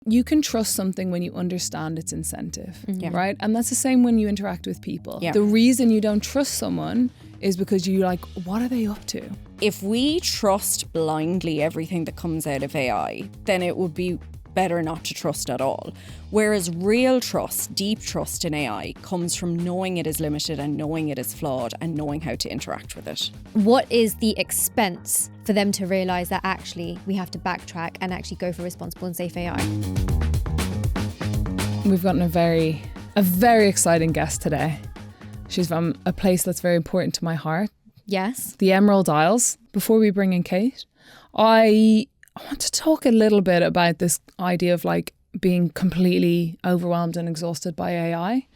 You can trust something when you understand its incentive, Yeah. right? And that's the same when you interact with people. Yeah. The reason you don't trust someone is because you're like, what are they up to? If we trust blindly everything that comes out of AI, then it would be better not to trust at all. Whereas real trust, deep trust in AI comes from knowing it is limited and knowing it is flawed and knowing how to interact with it. What is the expense for them to realise that actually we have to backtrack and actually go for responsible and safe AI? We've gotten a very exciting guest today. She's from a place that's very important to my heart, Yes. the Emerald Isles. Before we bring in Kate, I want to talk a little bit about this idea of like being completely overwhelmed and exhausted by AI.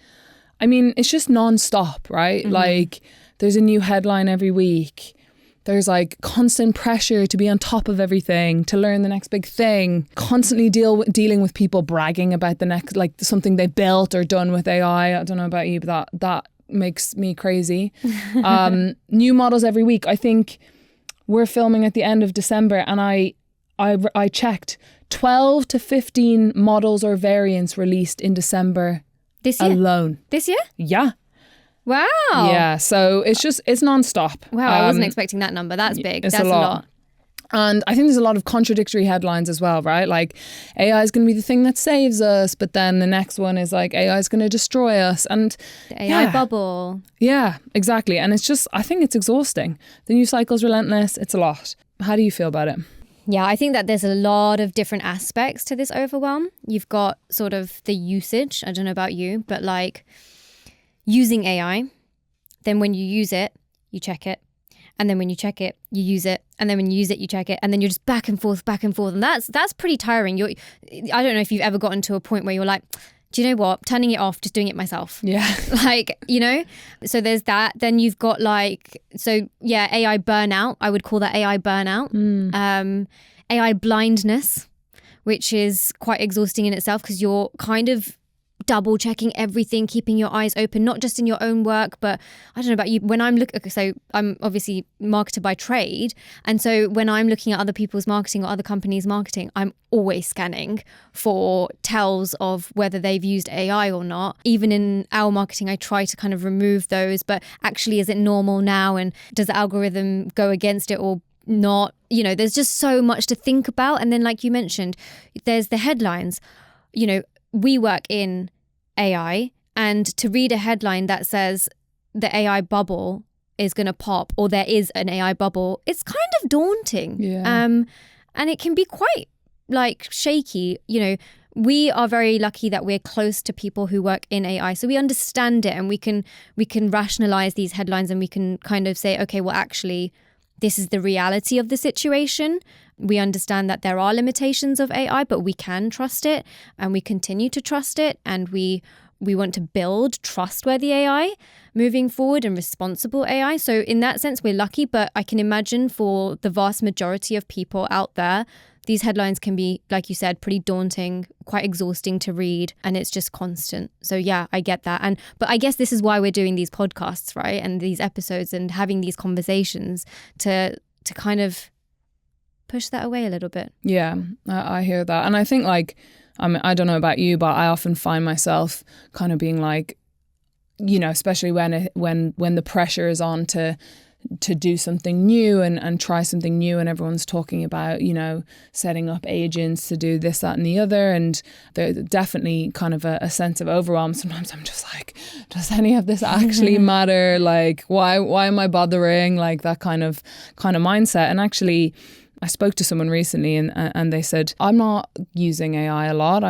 I mean, it's just non-stop, right? Mm-hmm. Like there's a new headline every week. There's like constant pressure to be on top of everything, to learn the next big thing, constantly dealing with people bragging about the next, like something they built or done with AI. I don't know about you, but that makes me crazy. New models every week. I think we're filming at the end of December and I checked 12 to 15 models or variants released in December This year? alone. This year? Yeah. Wow. Yeah. So it's non-stop. Wow, I wasn't expecting that number. That's big. It's That's a lot. And I think there's a lot of contradictory headlines as well, right? Like AI is going to be the thing that saves us, but then the next one is like AI is going to destroy us. And The AI bubble. Yeah, exactly. And it's just, I think it's exhausting. The news cycle's relentless. It's a lot. How do you feel about it? Yeah, I think that there's a lot of different aspects to this overwhelm. You've got sort of the usage. I don't know about you, but like using AI, then when you use it, you check it. And then when you check it, you use it. And then when you use it, you check it. And then you're just back and forth. And that's pretty tiring. I don't know if you've ever gotten to a point where you're like, do you know what? Turning it off, just doing it myself. Yeah. Like, you know, so there's that. Then you've got like, so yeah, AI burnout. I would call that AI burnout. AI blindness, which is quite exhausting in itself because you're kind of double checking everything, keeping your eyes open, not just in your own work, but I don't know about you. When I'm looking, so I'm obviously marketer by trade. And so when I'm looking at other people's marketing or other companies' marketing, I'm always scanning for tells of whether they've used AI or not. Even in our marketing, I try to kind of remove those, but actually, is it normal now? And does the algorithm go against it or not? You know, there's just so much to think about. And then like you mentioned, there's the headlines. You know, we work in AI, and to read a headline that says the AI bubble is going to pop or there is an AI bubble, it's kind of daunting. Yeah. And it can be quite like shaky. You know, we are very lucky that we're close to people who work in AI, so we understand it and we can rationalize these headlines and we can kind of say, okay, well, actually, this is the reality of the situation. We understand that there are limitations of AI, but we can trust it and we continue to trust it. And we want to build trustworthy AI moving forward and responsible AI. So in that sense, we're lucky. But I can imagine for the vast majority of people out there, these headlines can be, like you said, pretty daunting, quite exhausting to read, and it's just constant. So yeah, I get that. But I guess this is why we're doing these podcasts, right? And these episodes and having these conversations to kind of push that away a little bit. Yeah, I hear that. And I think like, I don't know about you, but I often find myself kind of being like, you know, especially when the pressure is on to do something new and try something new, and everyone's talking about, you know, setting up agents to do this, that and the other, and there's definitely kind of a sense of overwhelm. Sometimes I'm just like, does any of this actually matter? Like, why am I bothering? Like that kind of mindset. And actually, I spoke to someone recently and they said, I'm not using AI a lot.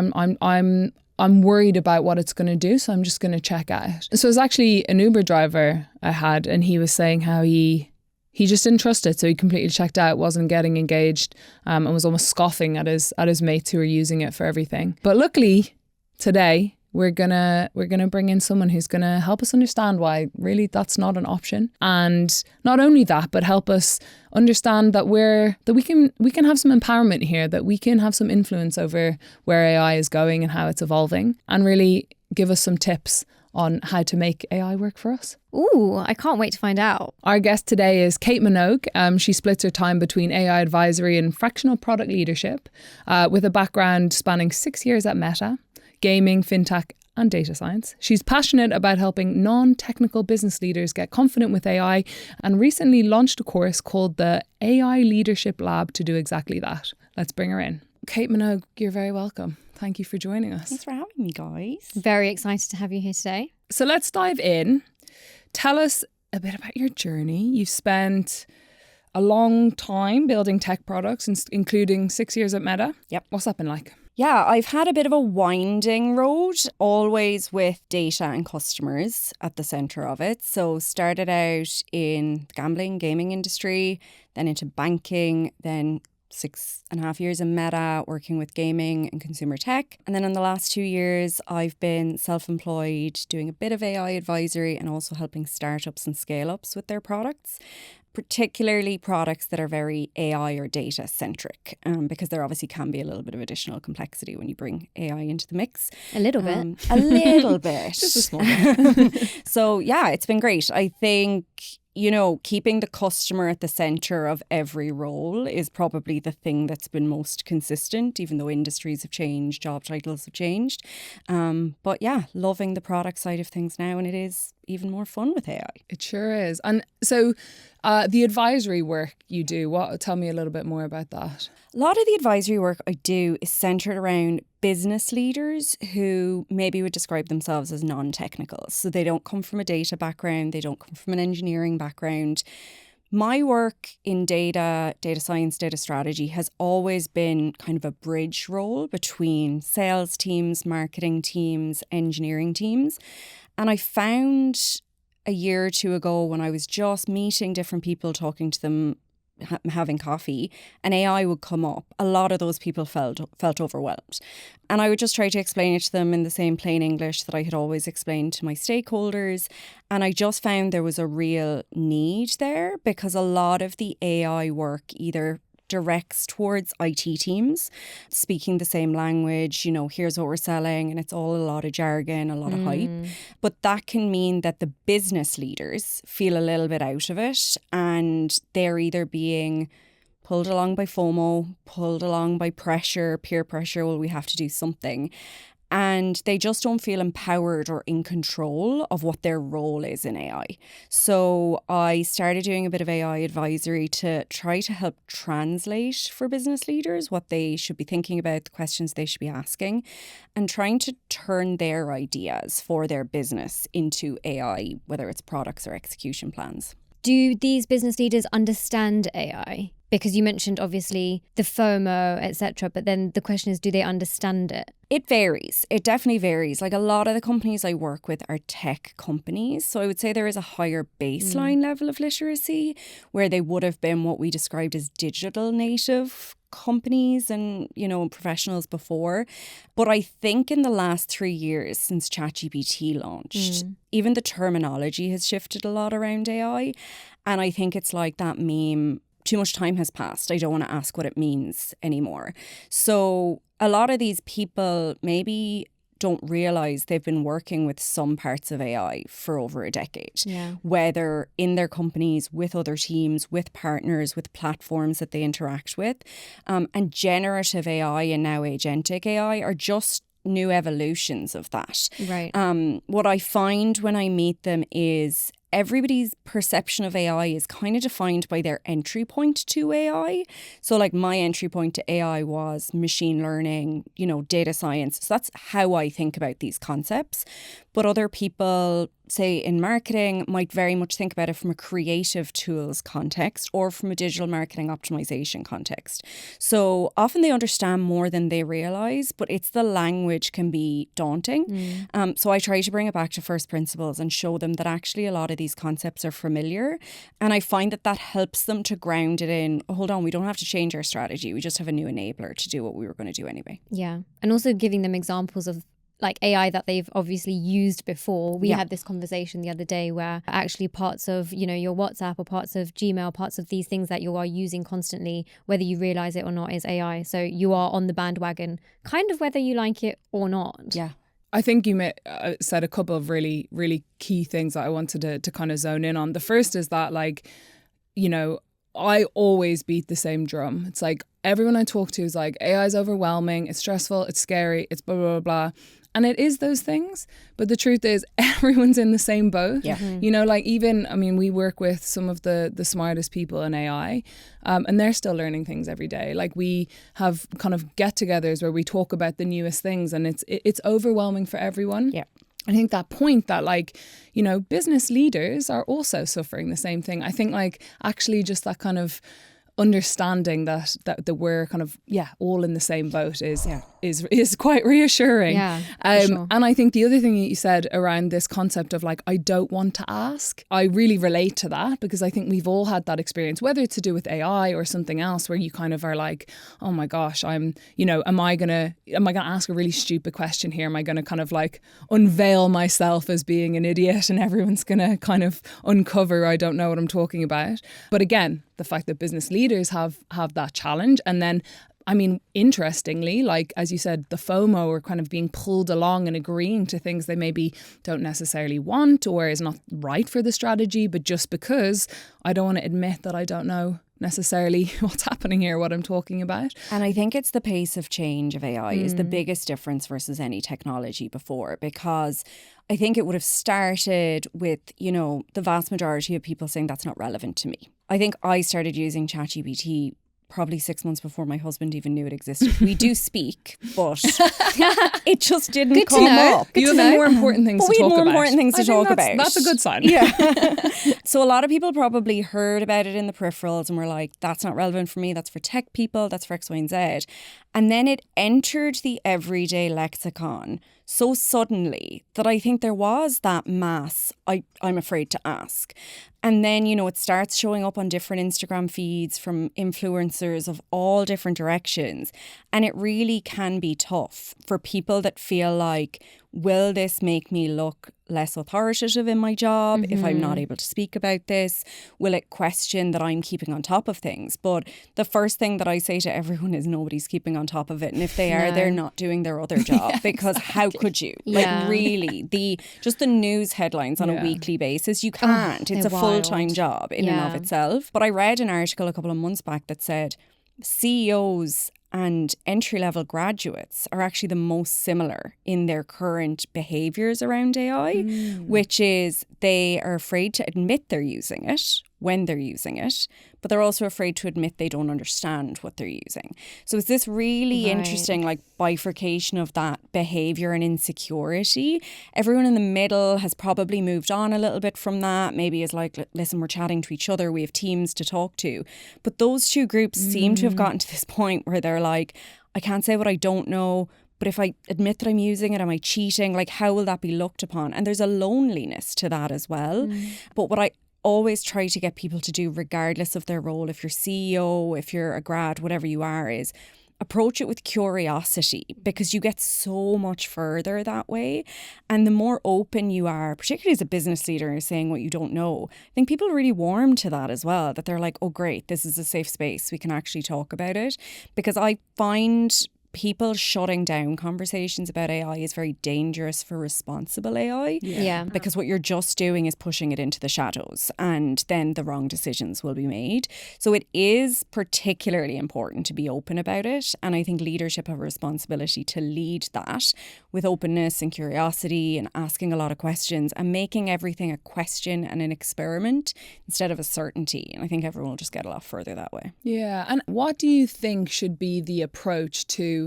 I'm worried about what it's going to do, so I'm just going to check out. So it's actually an Uber driver I had, and he was saying how he just didn't trust it, so he completely checked out, wasn't getting engaged, and was almost scoffing at his mates who were using it for everything. But luckily, today we're gonna bring in someone who's gonna help us understand why really that's not an option, and not only that, but help us understand that we can have some empowerment here, that we can have some influence over where AI is going and how it's evolving, and really give us some tips on how to make AI work for us. Ooh, I can't wait to find out. Our guest today is Kate Minogue. She splits her time between AI advisory and fractional product leadership, with a background spanning 6 years at Meta, gaming, fintech, and data science. She's passionate about helping non-technical business leaders get confident with AI and recently launched a course called the AI Leadership Lab to do exactly that. Let's bring her in. Kate Minogue, you're very welcome. Thank you for joining us. Thanks for having me, guys. Very excited to have you here today. So let's dive in. Tell us a bit about your journey. You've spent a long time building tech products, including 6 years at Meta. Yep. What's that been like? Yeah, I've had a bit of a winding road, always with data and customers at the centre of it. So started out in the gambling, gaming industry, then into banking, then 6.5 years in Meta, working with gaming and consumer tech. And then in the last 2 years, I've been self-employed, doing a bit of AI advisory and also helping startups and scale-ups with their products, particularly products that are very AI or data centric, because there obviously can be a little bit of additional complexity when you bring AI into the mix. A little bit. A little bit. Just a small bit. So yeah, it's been great. I think, keeping the customer at the centre of every role is probably the thing that's been most consistent, even though industries have changed, job titles have changed. But yeah, loving the product side of things now, and it is even more fun with AI. It sure is. And so the advisory work you do, tell me a little bit more about that. A lot of the advisory work I do is centred around business leaders who maybe would describe themselves as non-technical. So they don't come from a data background, they don't come from an engineering background. My work in data science, data strategy has always been kind of a bridge role between sales teams, marketing teams, engineering teams. And I found a year or two ago when I was just meeting different people, talking to them, having coffee, and AI would come up. A lot of those people felt overwhelmed. And I would just try to explain it to them in the same plain English that I had always explained to my stakeholders. And I just found there was a real need there, because a lot of the AI work either directs towards IT teams speaking the same language, here's what we're selling, and it's all a lot of jargon, a lot of hype. But that can mean that the business leaders feel a little bit out of it, and they're either being pulled along by FOMO, pulled along by pressure, peer pressure, well, we have to do something. And they just don't feel empowered or in control of what their role is in AI. So I started doing a bit of AI advisory to try to help translate for business leaders what they should be thinking about, the questions they should be asking, and trying to turn their ideas for their business into AI, whether it's products or execution plans. Do these business leaders understand AI? Because you mentioned obviously the FOMO, etc. But then the question is, do they understand it? It varies. It definitely varies. Like, a lot of the companies I work with are tech companies. So I would say there is a higher baseline level of literacy where they would have been what we described as digital native companies and, professionals before. But I think in the last 3 years since ChatGPT launched, even the terminology has shifted a lot around AI. And I think it's like that meme, too much time has passed. I don't want to ask what it means anymore. So a lot of these people maybe don't realize they've been working with some parts of AI for over a decade, whether in their companies, with other teams, with partners, with platforms that they interact with. And generative AI and now agentic AI are just new evolutions of that. Right. What I find when I meet them is everybody's perception of AI is kind of defined by their entry point to AI. So like my entry point to AI was machine learning, data science. So that's how I think about these concepts. But other people, say in marketing, might very much think about it from a creative tools context or from a digital marketing optimization context. So often they understand more than they realize, but it's the language can be daunting. So I try to bring it back to first principles and show them that actually a lot of these concepts are familiar. And I find that helps them to ground it in, hold on, we don't have to change our strategy. We just have a new enabler to do what we were going to do anyway. Yeah. And also giving them examples of like AI that they've obviously used before. We had this conversation the other day where actually parts of, your WhatsApp or parts of Gmail, parts of these things that you are using constantly, whether you realize it or not, is AI. So you are on the bandwagon, kind of whether you like it or not. Yeah. I think you said a couple of really, really key things that I wanted to kind of zone in on. The first is that, like, you know, I always beat the same drum. It's like everyone I talk to is like, AI is overwhelming, it's stressful, it's scary, it's blah, blah, blah. And it is those things. But the truth is everyone's in the same boat. Yeah. You know, like even, I mean, we work with some of the smartest people in AI and they're still learning things every day. Like we have kind of get-togethers where we talk about the newest things and it's overwhelming for everyone. Yeah. I think that point that, like, you know, business leaders are also suffering the same thing. I think, like, actually just that kind of understanding that we're kind of all in the same boat is quite reassuring. Sure. And I think the other thing that you said around this concept of, like, I don't want to ask, I really relate to that, because I think we've all had that experience, whether it's to do with AI or something else, where you kind of are like, oh my gosh, am I gonna ask a really stupid question here? Am I gonna kind of like unveil myself as being an idiot and everyone's gonna kind of uncover I don't know what I'm talking about? But again, the fact that business leaders have that challenge, and then, I mean, interestingly, like, as you said, the FOMO, or kind of being pulled along and agreeing to things they maybe don't necessarily want or is not right for the strategy, but just because I don't want to admit that I don't know necessarily what's happening here, what I'm talking about. And I think it's the pace of change of AI is the biggest difference versus any technology before, because I think it would have started with, you know, the vast majority of people saying that's not relevant to me. I think I started using ChatGPT probably 6 months before my husband even knew it existed. We do speak, but it just didn't come up. You have more important things to talk about. We had more important things to talk about. That's a good sign. Yeah. So a lot of people probably heard about it in the peripherals and were like, that's not relevant for me. That's for tech people. That's for X, Y, and Z. And then it entered the everyday lexicon so suddenly that I think there was that mass, I'm afraid to ask. And then, you know, it starts showing up on different Instagram feeds from influencers of all different directions. And it really can be tough for people that feel like, will this make me look less authoritative in my job if I'm not able to speak about this? Will it question that I'm keeping on top of things? But the first thing that I say to everyone is nobody's keeping on top of it. And if they are, they're not doing their other job, because how could you? Like, really, just the news headlines on a weekly basis, you can't. It's a full-time job in and of itself. But I read an article a couple of months back that said CEOs and entry-level graduates are actually the most similar in their current behaviours around AI, which is they are afraid to admit they're using it when they're using it, but they're also afraid to admit they don't understand what they're using. So it's this really interesting, like, bifurcation of that behaviour and insecurity. Everyone in the middle has probably moved on a little bit from that, maybe is like, listen, we're chatting to each other, we have teams to talk to. But those two groups seem to have gotten to this point where they're like, I can't say what I don't know, but if I admit that I'm using it, am I cheating? Like, how will that be looked upon? And there's a loneliness to that as well. But what I always try to get people to do, regardless of their role, if you're CEO, if you're a grad, whatever you are, is approach it with curiosity, because you get so much further that way. And the more open you are, particularly as a business leader, saying what you don't know, I think people really warm to that as well, that they're like, oh great, this is a safe space, we can actually talk about it. Because I find people shutting down conversations about AI is very dangerous for responsible AI. Because what you're just doing is pushing it into the shadows, and then the wrong decisions will be made. So it is particularly important to be open about it. And I think leadership have a responsibility to lead that with openness and curiosity and asking a lot of questions and making everything a question and an experiment instead of a certainty. And I think everyone will just get a lot further that way. Yeah. And what do you think should be the approach to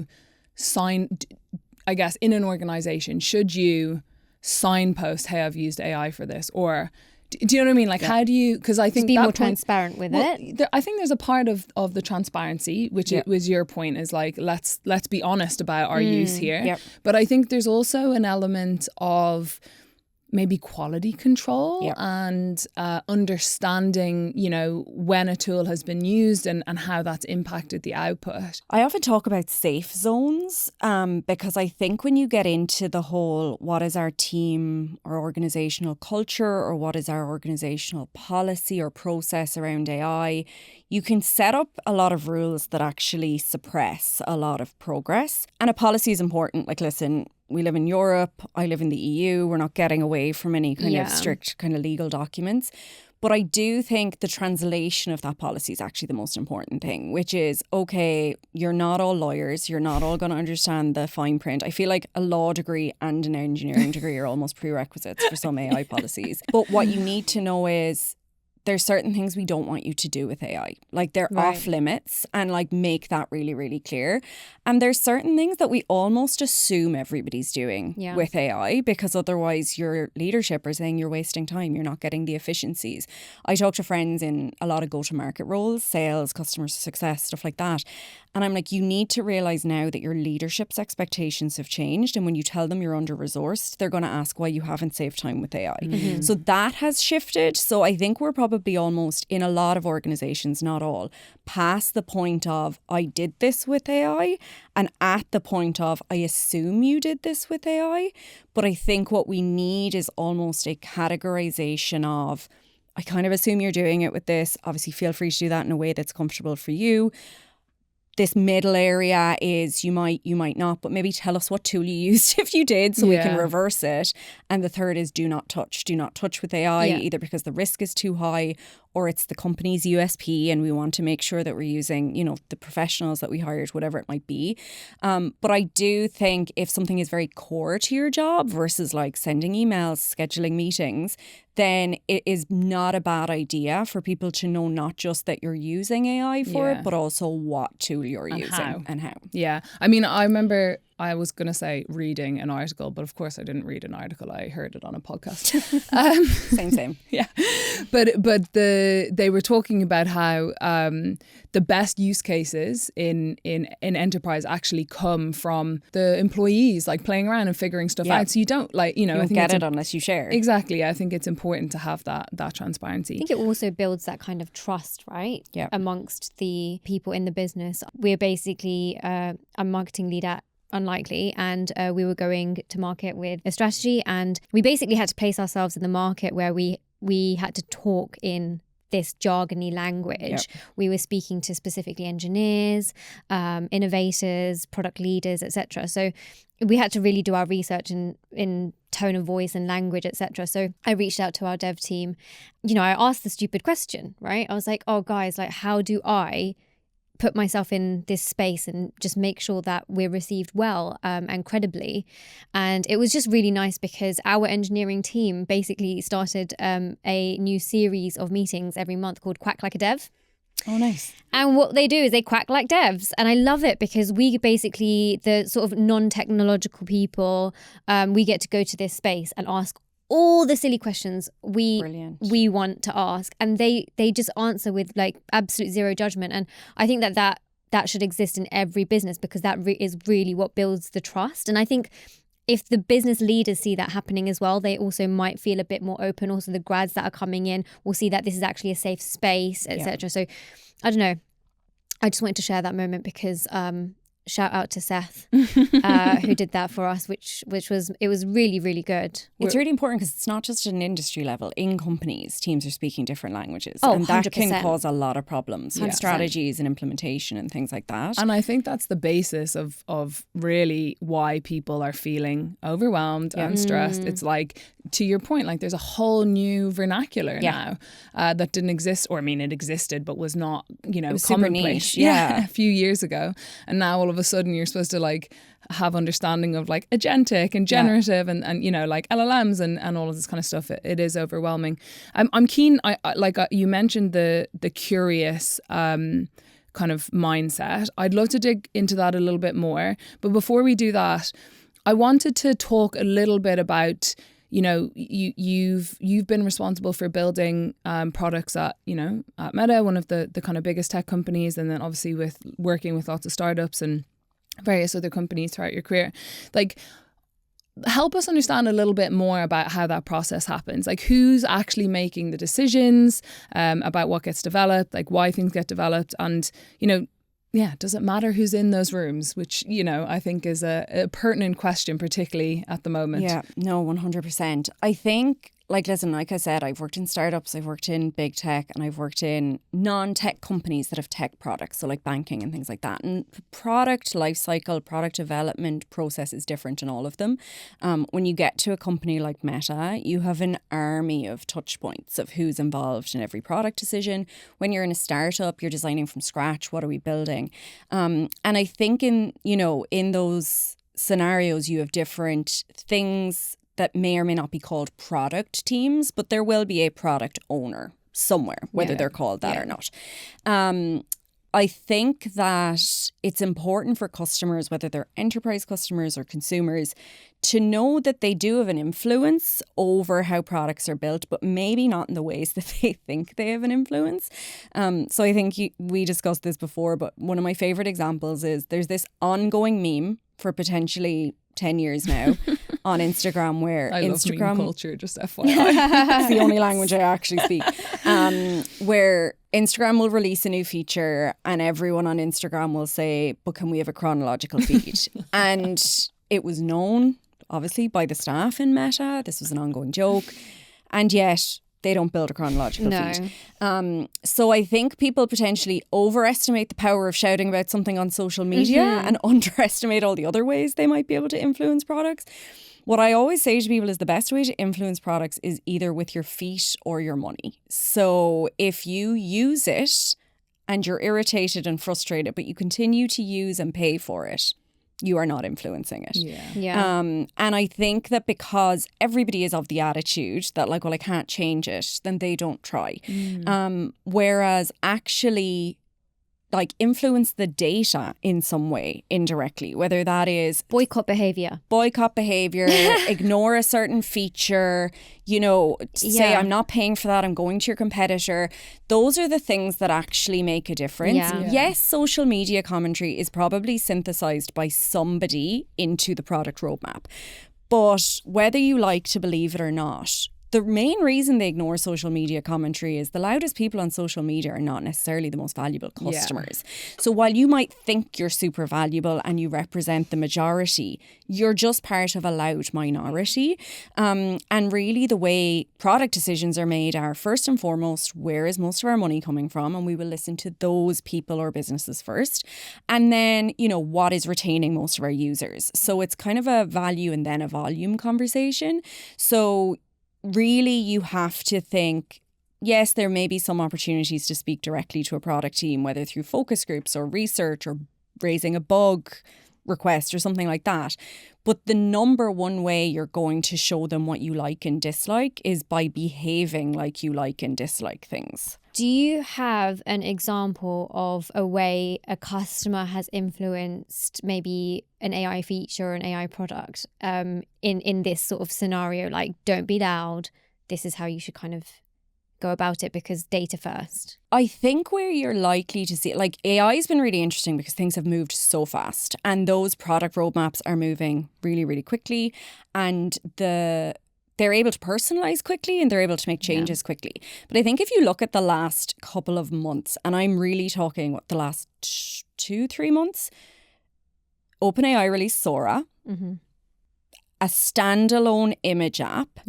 I guess, in an organization? Should you signpost, hey, I've used AI for this? Or do you know what I mean? Like, how do you, because I think be more transparent with it. I think there's a part of the transparency, which it was your point, is like, let's be honest about our use here. But I think there's also an element of maybe quality control and understanding, you know, when a tool has been used and how that's impacted the output. I often talk about safe zones because I think when you get into the whole, what is our team or organizational culture, or what is our organizational policy or process around AI, you can set up a lot of rules that actually suppress a lot of progress. And a policy is important. Like, listen, we live in Europe, I live in the EU, we're not getting away from any kind of Yeah. strict kind of legal documents. But I do think the translation of that policy is actually the most important thing, which is, okay, you're not all lawyers. You're not all going to understand the fine print. I feel like a law degree and an engineering degree are almost prerequisites for some AI policies. But what you need to know is there's certain things we don't want you to do with AI. Like they're Right. off limits, and like make that really, really clear. And there's certain things that we almost assume everybody's doing Yeah. with AI, because otherwise your leadership are saying you're wasting time. You're not getting the efficiencies. I talk to friends in a lot of go-to-market roles, sales, customer success, stuff like that. And I'm like, you need to realize now that your leadership's expectations have changed. And when you tell them you're under-resourced, they're going to ask why you haven't saved time with AI. So that has shifted. So I think we're probably almost, in a lot of organizations, not all, past the point of, I did this with AI, and at the point of, I assume you did this with AI. But I think what we need is almost a categorization of, I kind of assume you're doing it with this. Obviously, feel free to do that in a way that's comfortable for you. This middle area is you might not, but maybe tell us what tool you used if you did, so we can Yeah. reverse it. And the third is do not touch with AI, Yeah. either because the risk is too high or it's the company's USP and we want to make sure that we're using, you know, the professionals that we hired, whatever it might be. But I do think if something is very core to your job versus like sending emails, scheduling meetings, then it is not a bad idea for people to know not just that you're using AI for Yeah. it, but also what tool you're And using how. and how. Yeah. I mean, I remember I was going to say reading an article, but of course I didn't read an article. I heard it on a podcast. Same. Yeah. But they were talking about how the best use cases in enterprise actually come from the employees, like playing around and figuring stuff Yeah. out. So you don't I You think don't get it's it unless you share. Exactly. I think it's important to have that I transparency. think it also builds that kind of trust, right? Yeah. Amongst the people in the business. We're basically a marketing lead at Unlikely, and we were going to market with a strategy, and we basically had to place ourselves in the market where we had to talk in this jargony language. Yep. We were speaking to specifically engineers, innovators, product leaders, etc. So we had to really do our research in tone of voice and language, etc. So I reached out to our dev team. You know, I asked the stupid question, right? I was like, oh guys, like, how do I put myself in this space and just make sure that we're received well and credibly? And it was just really nice because our engineering team basically started a new series of meetings every month called Quack Like a Dev. Oh, nice. And what they do is they quack like devs. And I love it because we basically, the sort of non-technological people, we get to go to this space and ask all the silly questions Brilliant. we want to ask, and they just answer with like absolute zero judgment. And I think that should exist in every business, because that is really what builds the trust. And I think if the business leaders see that happening as well, they also might feel a bit more open. Also, the grads that are coming in will see that this is actually a safe space, etc. So I don't know, I just wanted to share that moment because shout out to Seth who did that for us, which was really, really good. It's really important because it's not just at an industry level. In companies, teams are speaking different languages. Oh, and that 100%. can cause a lot of problems with 100%. strategies and implementation and things like that. And I think that's the basis of really why people are feeling overwhelmed and stressed. It's like, to your point, like there's a whole new vernacular now that didn't exist, or I mean it existed but was not, you know, It was super commonplace. niche, yeah. A few years ago. And now all of a sudden you're supposed to like have understanding of like agentic and generative and you know, like LLMs and all of this kind of stuff. It is overwhelming. I'm keen. I you mentioned the curious kind of mindset. I'd love to dig into that a little bit more. But before we do that, I wanted to talk a little bit about, you know, you've been responsible for building products at Meta, one of the kind of biggest tech companies, and then obviously with working with lots of startups and various other companies throughout your career. Like, help us understand a little bit more about how that process happens. Like, who's actually making the decisions about what gets developed, like why things get developed, and, you know, does it matter who's in those rooms? Which, you know, I think is a pertinent question, particularly at the moment. Yeah, no, 100%. I think listen, like I said, I've worked in startups, I've worked in big tech, and I've worked in non-tech companies that have tech products, so like banking and things like that. And product lifecycle, product development process is different in all of them. When you get to a company like Meta, you have an army of touch points of who's involved in every product decision. When you're in a startup, you're designing from scratch. What are we building? And I think in those scenarios, you have different things that may or may not be called product teams, but there will be a product owner somewhere, whether they're called that or not. I think that it's important for customers, whether they're enterprise customers or consumers, to know that they do have an influence over how products are built, but maybe not in the ways that they think they have an influence. So I think we discussed this before, but one of my favorite examples is there's this ongoing meme for potentially 10 years now on Instagram where I Instagram love meme culture, just FYI. it's the only language I actually speak. Where Instagram will release a new feature and everyone on Instagram will say, but can we have a chronological feed? And it was known, obviously, by the staff in Meta. This was an ongoing joke. And yet they don't build a chronological feed. So I think people potentially overestimate the power of shouting about something on social media and underestimate all the other ways they might be able to influence products. What I always say to people is the best way to influence products is either with your feet or your money. So if you use it and you're irritated and frustrated, but you continue to use and pay for it, you are not influencing it. And I think that because everybody is of the attitude that like, well, I can't change it, then they don't try. Whereas actually like influence the data in some way indirectly, whether that is boycott behavior, ignore a certain feature, say I'm not paying for that, I'm going to your competitor. Those are the things that actually make a difference. Yes, social media commentary is probably synthesized by somebody into the product roadmap. But whether you like to believe it or not, the main reason they ignore social media commentary is the loudest people on social media are not necessarily the most valuable customers. So while you might think you're super valuable and you represent the majority, you're just part of a loud minority. And really the way product decisions are made are first and foremost, where is most of our money coming from? And we will listen to those people or businesses first. And then, what is retaining most of our users? So it's kind of a value and then a volume conversation. So really, you have to think, yes, there may be some opportunities to speak directly to a product team, whether through focus groups or research or raising a bug request or something like that. But the number one way you're going to show them what you like and dislike is by behaving like you like and dislike things. Do you have an example of a way a customer has influenced maybe an AI feature or an AI product in this sort of scenario? Like, don't be loud. This is how you should kind of go about it because data first. I think where you're likely to see, like AI has been really interesting because things have moved so fast and those product roadmaps are moving really, really quickly and they're able to personalize quickly and they're able to make changes quickly. But I think if you look at the last couple of months, and I'm really talking the last 2-3 months, OpenAI released Sora, a standalone image app.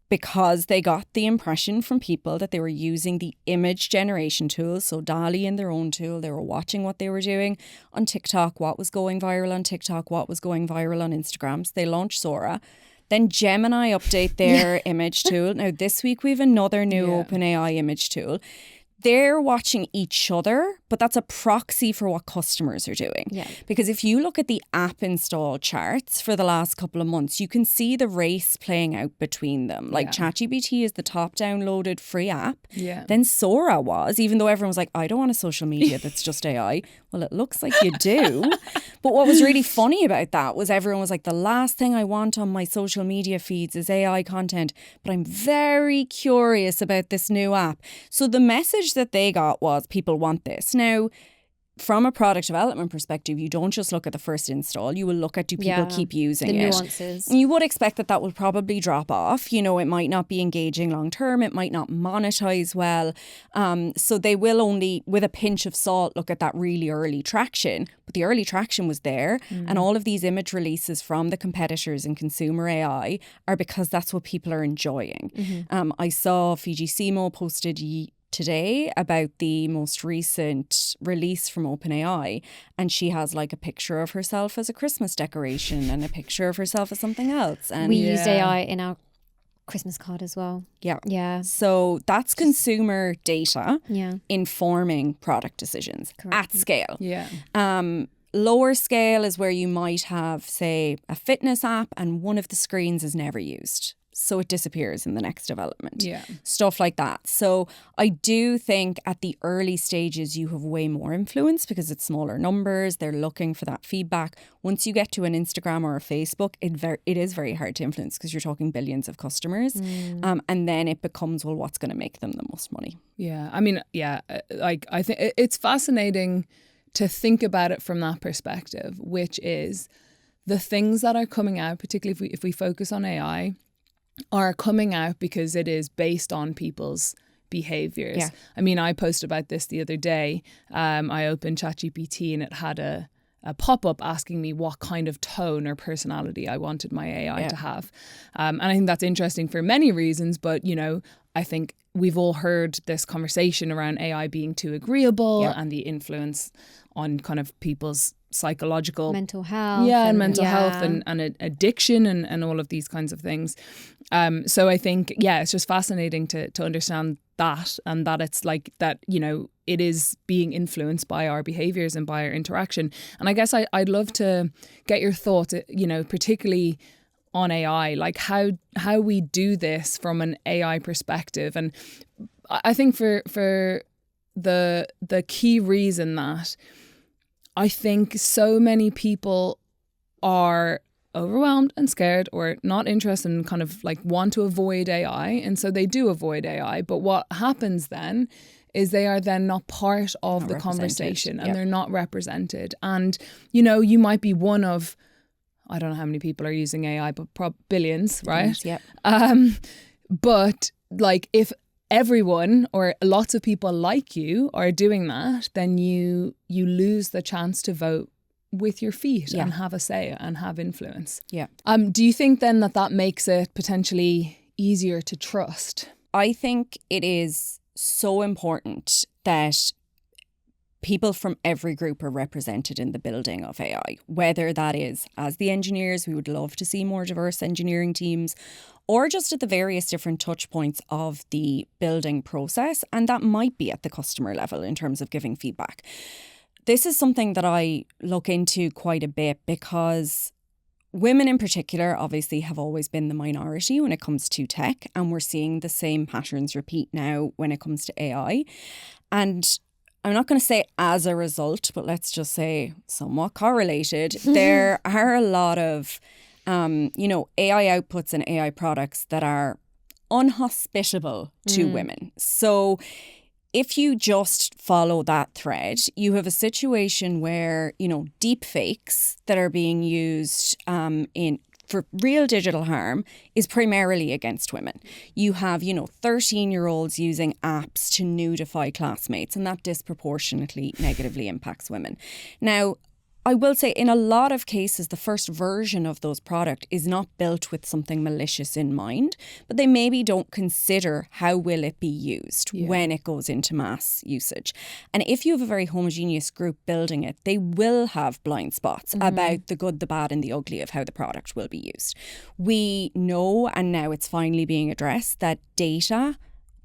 Because they got the impression from people that they were using the image generation tools, so DALL-E in their own tool, they were watching what they were doing on TikTok, what was going viral on TikTok, what was going viral on Instagram. So they launched Sora. Then Gemini update their image tool. Now this week we have another new OpenAI image tool. They're watching each other, but that's a proxy for what customers are doing. Because if you look at the app install charts for the last couple of months, you can see the race playing out between them. Like ChatGPT is the top downloaded free app. Then Sora was, even though everyone was like, I don't want a social media that's just AI. Well, it looks like you do. But what was really funny about that was everyone was like, the last thing I want on my social media feeds is AI content, but I'm very curious about this new app. So the message that they got was people want this. Now, from a product development perspective, you don't just look at the first install. You will look at, do people keep using the it? nuances. And you would expect that will probably drop off. You know, it might not be engaging long term. It might not monetize well. So they will only, with a pinch of salt, look at that really early traction. But the early traction was there. And all of these image releases from the competitors in consumer AI are because that's what people are enjoying. I saw Fiji Simo posted today about the most recent release from OpenAI, and she has like a picture of herself as a Christmas decoration and a picture of herself as something else. And We used AI in our Christmas card as well. Yeah. So that's consumer data Yeah. informing product decisions at scale. Yeah. Lower scale is where you might have, say, a fitness app and one of the screens is never used. So it disappears in the next development. Yeah. Stuff like that. So I do think at the early stages you have way more influence because it's smaller numbers. They're looking for that feedback. Once you get to an Instagram or a Facebook, it is very hard to influence because you're talking billions of customers. And then it becomes, well, what's going to make them the most money? Yeah. I mean, yeah, like I think it's fascinating to think about it from that perspective, which is the things that are coming out, particularly if we focus on AI, are coming out because it is based on people's behaviors. Yeah. I mean, I posted about this the other day. I opened ChatGPT and it had a pop-up asking me what kind of tone or personality I wanted my AI to have. And I think that's interesting for many reasons, but, you know, I think we've all heard this conversation around AI being too agreeable and the influence on kind of people's psychological mental health. And mental health and addiction and all of these kinds of things. So I think, it's just fascinating to understand that, and that it's like that, you know, it is being influenced by our behaviors and by our interaction. And I guess I'd love to get your thoughts, you know, particularly on AI, like how we do this from an AI perspective. And I think for the key reason that I think so many people are overwhelmed and scared or not interested and kind of like want to avoid AI. And so they do avoid AI. But what happens then is they are then not part of the conversation and they're not represented. And, you know, you might be one of, I don't know how many people are using AI, but billions, right? But like if everyone or lots of people like you are doing that, then you lose the chance to vote with your feet and have a say and have influence. Do you think then that makes it potentially easier to trust? I think it is so important that people from every group are represented in the building of AI, whether that is as the engineers, we would love to see more diverse engineering teams, or just at the various different touch points of the building process. And that might be at the customer level in terms of giving feedback. This is something that I look into quite a bit because women in particular obviously have always been the minority when it comes to tech, and we're seeing the same patterns repeat now when it comes to AI. And I'm not going to say as a result, but let's just say somewhat correlated. There are a lot of, AI outputs and AI products that are unhospitable to women. So if you just follow that thread, you have a situation where, deep fakes that are being used for real digital harm is primarily against women. You have, 13-year-olds using apps to nudify classmates, and that disproportionately negatively impacts women. Now, I will say in a lot of cases, the first version of those products is not built with something malicious in mind, but they maybe don't consider how will it be used when it goes into mass usage. And if you have a very homogeneous group building it, they will have blind spots about the good, the bad and the ugly of how the product will be used. We know, and now it's finally being addressed, that data,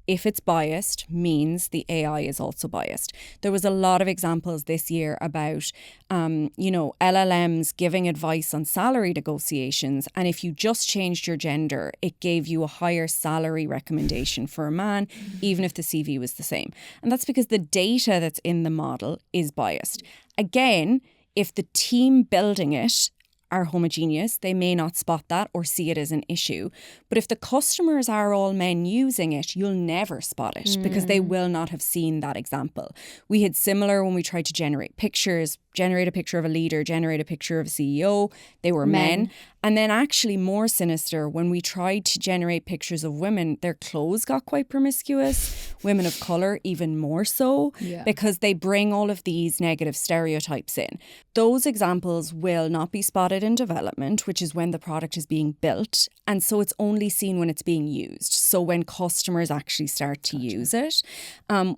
if it's biased, means the AI is also biased. There was a lot of examples this year about, LLMs giving advice on salary negotiations. And if you just changed your gender, it gave you a higher salary recommendation for a man, even if the CV was the same. And that's because the data that's in the model is biased. Again, if the team building it are homogeneous, they may not spot that or see it as an issue. But if the customers are all men using it, you'll never spot it because they will not have seen that example. We had similar when we tried to generate pictures, generate a picture of a leader, generate a picture of a CEO. They were men. And then actually more sinister, when we tried to generate pictures of women, their clothes got quite promiscuous. Women of colour even more so, because they bring all of these negative stereotypes in. Those examples will not be spotted in development, which is when the product is being built. And so it's only seen when it's being used. So when customers actually start to use it,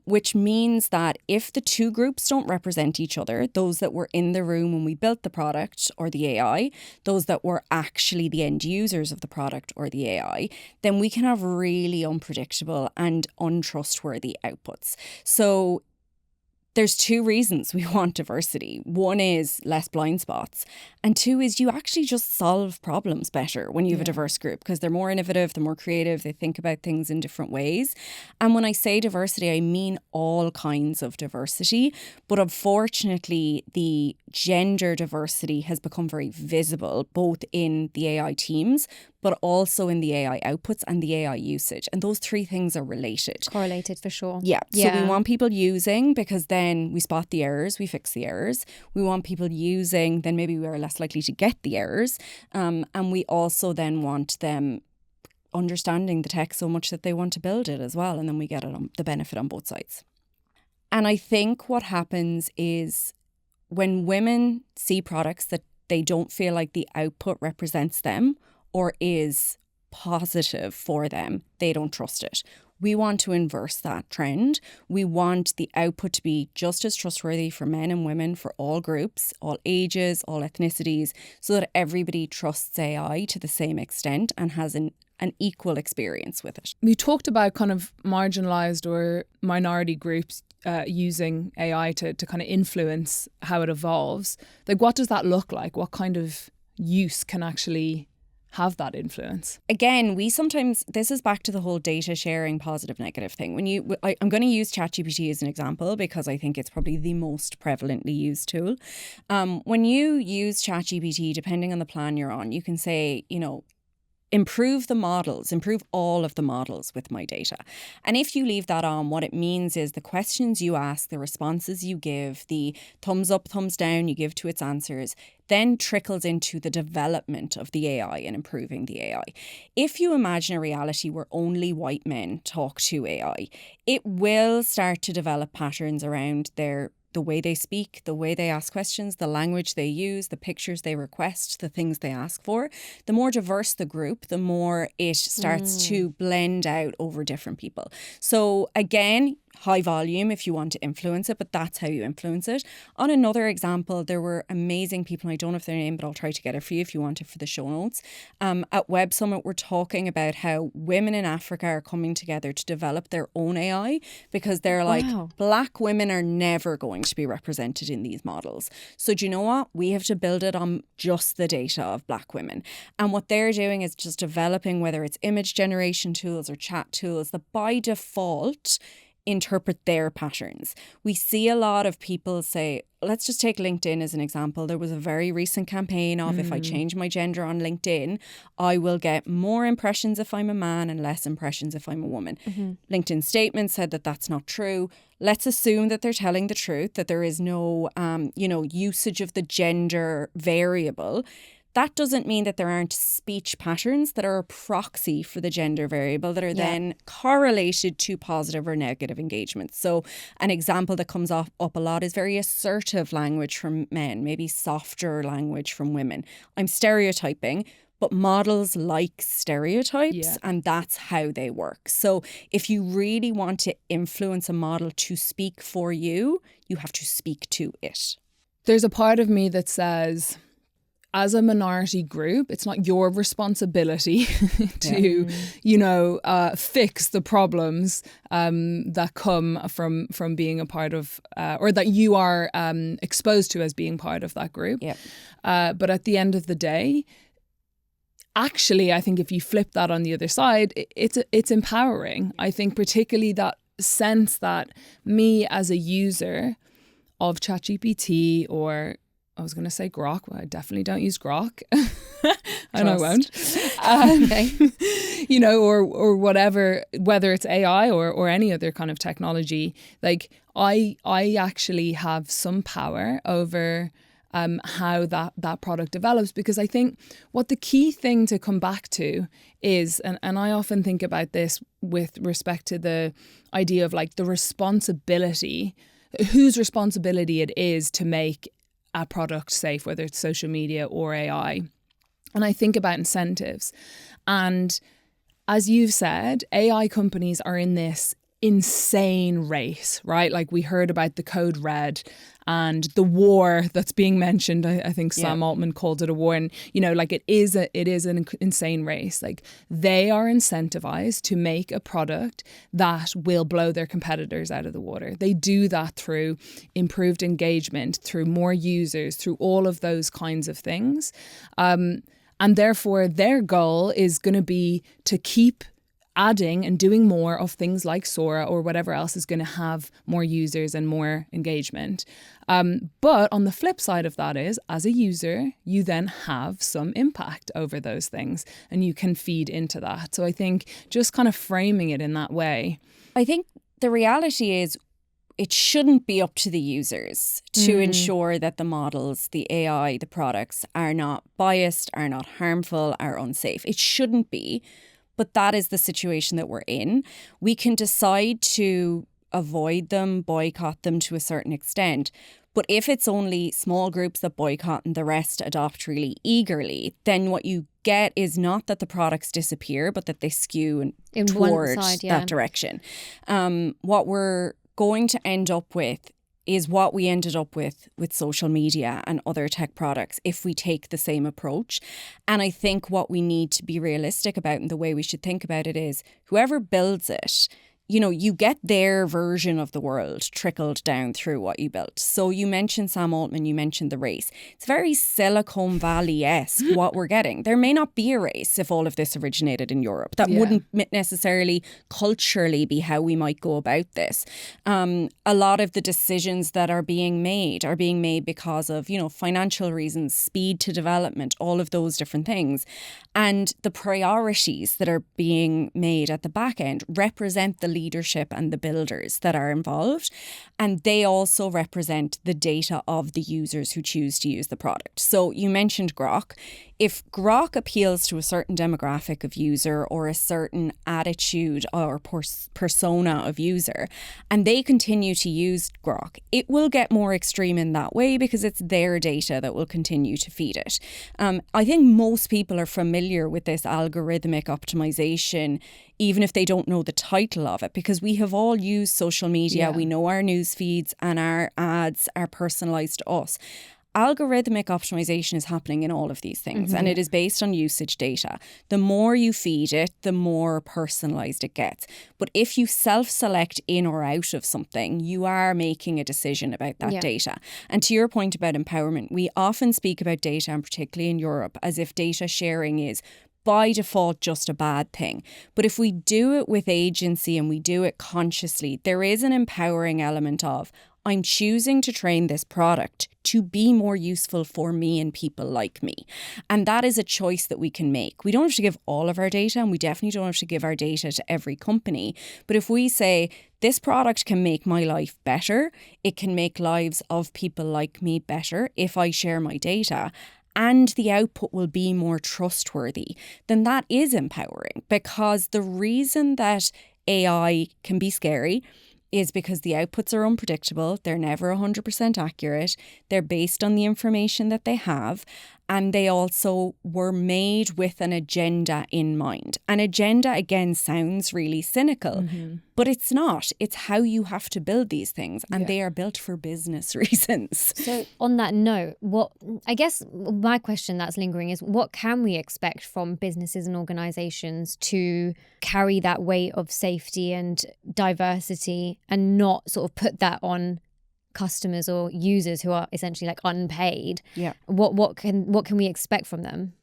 which means that if the two groups don't represent each other, those that were in the room when we built the product or the AI, those that were actually the end users of the product or the AI, then we can have really unpredictable and untrustworthy outputs. So there's two reasons we want diversity. One is less blind spots. And two is you actually just solve problems better when you have a diverse group because they're more innovative, they're more creative, they think about things in different ways. And when I say diversity, I mean all kinds of diversity. But unfortunately, the gender diversity has become very visible, both in the AI teams, but also in the AI outputs and the AI usage. And those three things are related. Correlated for sure. Yeah. So we want people using because then we spot the errors, we fix the errors. We want people using, then maybe we are less likely to get the errors. And we also then want them understanding the tech so much that they want to build it as well. And then we get it on the benefit on both sides. And I think what happens is when women see products that they don't feel like the output represents them or is positive for them, they don't trust it. We want to inverse that trend. We want the output to be just as trustworthy for men and women, for all groups, all ages, all ethnicities, so that everybody trusts AI to the same extent and has an equal experience with it. You talked about kind of marginalised or minority groups using AI to kind of influence how it evolves. Like, what does that look like? What kind of use can actually have that influence? Again, we sometimes, this is back to the whole data sharing positive negative thing. I'm going to use ChatGPT as an example because I think it's probably the most prevalently used tool. When you use ChatGPT, depending on the plan you're on, you can say, improve the models, improve all of the models with my data. And if you leave that on, what it means is the questions you ask, the responses you give, the thumbs up, thumbs down you give to its answers, then trickles into the development of the AI and improving the AI. If you imagine a reality where only white men talk to AI, it will start to develop patterns around the way they speak, the way they ask questions, the language they use, the pictures they request, the things they ask for. The more diverse the group, the more it starts to blend out over different people. So again, high volume if you want to influence it, but that's how you influence it. On another example, there were amazing people, I don't know if their name, but I'll try to get it for you if you want it for the show notes. At Web Summit, we're talking about how women in Africa are coming together to develop their own AI because they're like, Black women are never going to be represented in these models. So do you know what? We have to build it on just the data of Black women. And what they're doing is just developing, whether it's image generation tools or chat tools, that by default interpret their patterns. We see a lot of people say, let's just take LinkedIn as an example. There was a very recent campaign of if I change my gender on LinkedIn, I will get more impressions if I'm a man and less impressions if I'm a woman. LinkedIn statement said that that's not true. Let's assume that they're telling the truth, that there is no, usage of the gender variable. That doesn't mean that there aren't speech patterns that are a proxy for the gender variable that are then correlated to positive or negative engagement. So an example that comes up a lot is very assertive language from men, maybe softer language from women. I'm stereotyping, but models like stereotypes and that's how they work. So if you really want to influence a model to speak for you, you have to speak to it. There's a part of me that says, as a minority group, it's not your responsibility to, fix the problems that come from being a part of, or that you are exposed to as being part of that group. But at the end of the day, actually, I think if you flip that on the other side, it's empowering. I think particularly that sense that me as a user of ChatGPT or I was going to say Grok, but I definitely don't use Grok. And I won't. Okay. You know, or whatever, whether it's AI or any other kind of technology, like I actually have some power over how that product develops, because I think what the key thing to come back to is, and I often think about this with respect to the idea of like the responsibility, whose responsibility it is to make a product safe, whether it's social media or AI. And I think about incentives. And as you've said, AI companies are in this insane race, right? Like we heard about the code red and the war that's being mentioned. I think Sam Altman called it a war. And, you know, like it is an insane race. Like they are incentivized to make a product that will blow their competitors out of the water. They do that through improved engagement, through more users, through all of those kinds of things. And therefore their goal is going to be to keep adding and doing more of things like Sora or whatever else is going to have more users and more engagement. But on the flip side of that is, as a user, you then have some impact over those things and you can feed into that. So I think just kind of framing it in that way. I think the reality is it shouldn't be up to the users to ensure that the models, the AI, the products are not biased, are not harmful, are unsafe. It shouldn't be. But that is the situation that we're in. We can decide to avoid them, boycott them to a certain extent. But if it's only small groups that boycott and the rest adopt really eagerly, then what you get is not that the products disappear, but that they skew toward that direction. What we're going to end up with is what we ended up with social media and other tech products if we take the same approach. And I think what we need to be realistic about and the way we should think about it is whoever builds it, you know, you get their version of the world trickled down through what you built. So you mentioned Sam Altman, you mentioned the race. It's very Silicon Valley-esque what we're getting. There may not be a race if all of this originated in Europe. That wouldn't necessarily culturally be how we might go about this. A lot of the decisions that are being made because of, you know, financial reasons, speed to development, all of those different things. And the priorities that are being made at the back end represent the leadership and the builders that are involved. And they also represent the data of the users who choose to use the product. So you mentioned Grok. If Grok appeals to a certain demographic of user or a certain attitude or persona of user, and they continue to use Grok, it will get more extreme in that way because it's their data that will continue to feed it. I think most people are familiar with this algorithmic optimization, even if they don't know the title of it, because we have all used social media. We know our news feeds and our ads are personalized to us. Algorithmic optimization is happening in all of these things, and it is based on usage data. The more you feed it, the more personalized it gets. But if you self-select in or out of something, you are making a decision about that data. And to your point about empowerment, we often speak about data, and particularly in Europe, as if data sharing is by default just a bad thing. But if we do it with agency and we do it consciously, there is an empowering element of, I'm choosing to train this product to be more useful for me and people like me. And that is a choice that we can make. We don't have to give all of our data, and we definitely don't have to give our data to every company. But if we say, this product can make my life better, it can make lives of people like me better if I share my data, and the output will be more trustworthy, then that is empowering. Because the reason that AI can be scary is because the outputs are unpredictable. They're never 100% accurate. They're based on the information that they have. And they also were made with an agenda in mind. An agenda, again, sounds really cynical, but it's not. It's how you have to build these things. And they are built for business reasons. So on that note, I guess my question that's lingering is, what can we expect from businesses and organizations to carry that weight of safety and diversity and not sort of put that on customers or users who are essentially like unpaid? What can we expect from them?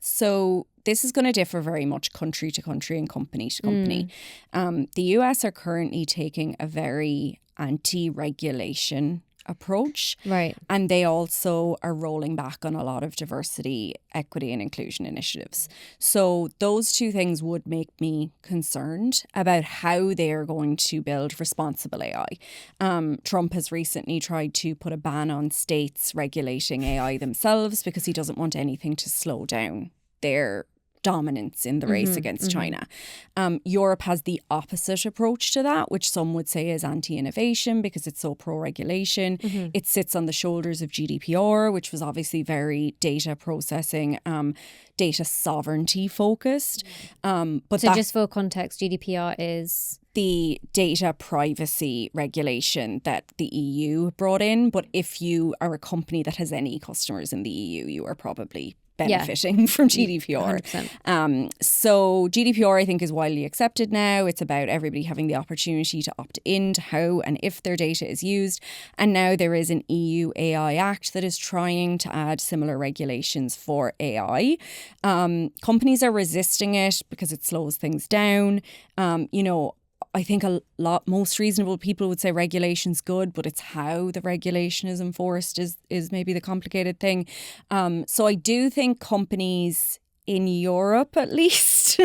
So this is going to differ very much country to country and company to company. The US are currently taking a very anti-regulation approach. Right. And they also are rolling back on a lot of diversity, equity and inclusion initiatives. So those two things would make me concerned about how they are going to build responsible AI. Trump has recently tried to put a ban on states regulating AI themselves because he doesn't want anything to slow down their dominance in the race against China. Europe has the opposite approach to that, which some would say is anti-innovation because it's so pro-regulation. It sits on the shoulders of GDPR, which was obviously very data processing, data sovereignty focused. But So just for context, GDPR is the data privacy regulation that the EU brought in. But if you are a company that has any customers in the EU, you are probably benefiting from GDPR. 100%. So GDPR, I think, is widely accepted now. It's about everybody having the opportunity to opt in to how and if their data is used. And now there is an EU AI Act that is trying to add similar regulations for AI. Companies are resisting it because it slows things down. I think most reasonable people would say regulation's good, but it's how the regulation is enforced is maybe the complicated thing. So I do think companies in Europe, at least,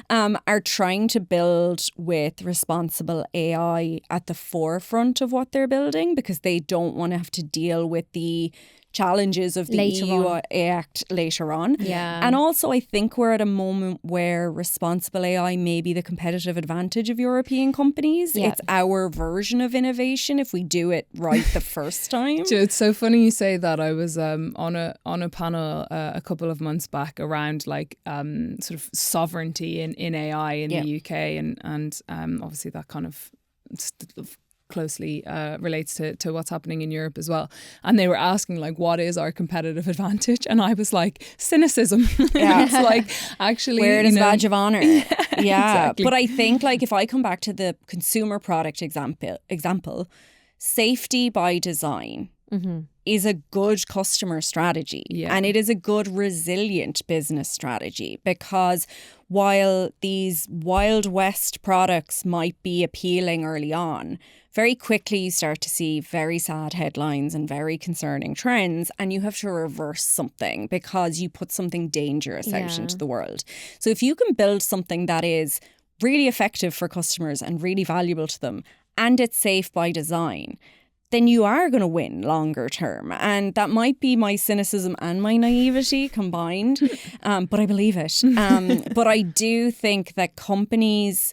are trying to build with responsible AI at the forefront of what they're building because they don't want to have to deal with the challenges of the EU Act later on. Yeah. And also, I think we're at a moment where responsible AI may be the competitive advantage of European companies. Yeah. It's our version of innovation if we do it right the first time. It's so funny you say that. I was on a panel a couple of months back around sort of sovereignty in AI in the UK and obviously that kind of closely relates to what's happening in Europe as well. And they were asking what is our competitive advantage? And I was like, cynicism. Yeah. It's like, actually, wear it as a badge of honor. Yeah. Exactly. But I think if I come back to the consumer product example, safety by design is a good customer strategy. Yeah. And it is a good resilient business strategy because while these Wild West products might be appealing early on, very quickly you start to see very sad headlines and very concerning trends, and you have to reverse something because you put something dangerous out into the world. So if you can build something that is really effective for customers and really valuable to them, and it's safe by design, then you are going to win longer term. And that might be my cynicism and my naivety combined, but I believe it. But I do think that companies...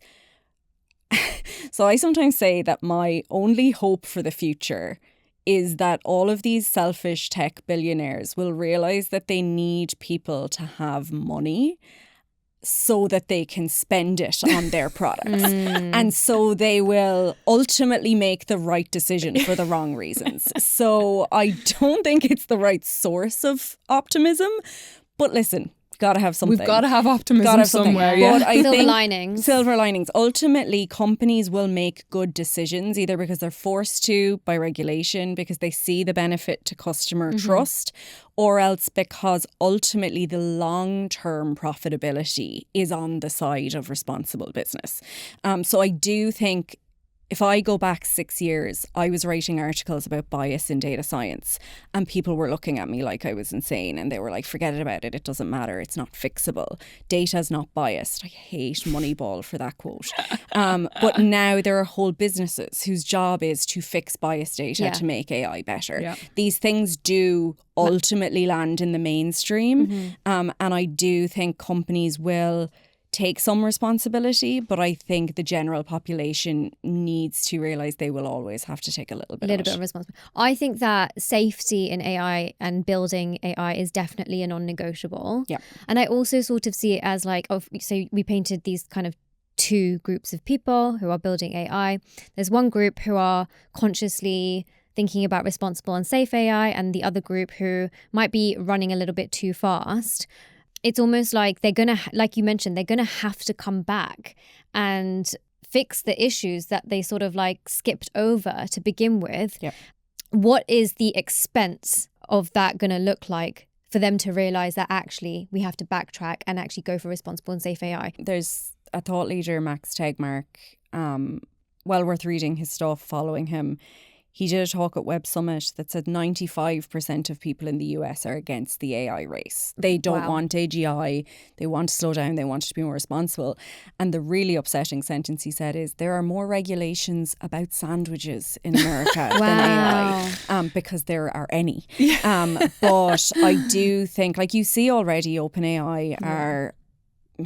So I sometimes say that my only hope for the future is that all of these selfish tech billionaires will realize that they need people to have money so that they can spend it on their products. And so they will ultimately make the right decision for the wrong reasons. So I don't think it's the right source of optimism. But listen, got to have something. We've got to have optimism somewhere. Yeah. Yeah. I Silver think linings. Silver linings. Ultimately, companies will make good decisions either because they're forced to by regulation, because they see the benefit to customer trust, or else because ultimately the long-term profitability is on the side of responsible business. So I do think if I go back 6 years, I was writing articles about bias in data science and people were looking at me like I was insane and they were like, forget it about it. It doesn't matter. It's not fixable. Data's not biased. I hate Moneyball for that quote. But now there are whole businesses whose job is to fix biased data to make AI better. Yeah. These things do ultimately land in the mainstream. And I do think companies will take some responsibility, but I think the general population needs to realise they will always have to take a little bit of responsibility. I think that safety in AI and building AI is definitely a non-negotiable. Yeah. And I also sort of see it as so we painted these kind of two groups of people who are building AI. There's one group who are consciously thinking about responsible and safe AI, and the other group who might be running a little bit too fast. It's almost like they're going to, like you mentioned, they're going to have to come back and fix the issues that they sort of skipped over to begin with. Yep. What is the expense of that going to look like for them to realize that actually we have to backtrack and actually go for responsible and safe AI? There's a thought leader, Max Tegmark, well worth reading his stuff, following him. he did a talk at Web Summit that said 95% of people in the US are against the AI race. They don't want AGI. They want to slow down. They want it to be more responsible. And the really upsetting sentence he said is, there are more regulations about sandwiches in America than AI, because there are any. But I do think, like you see already, OpenAI are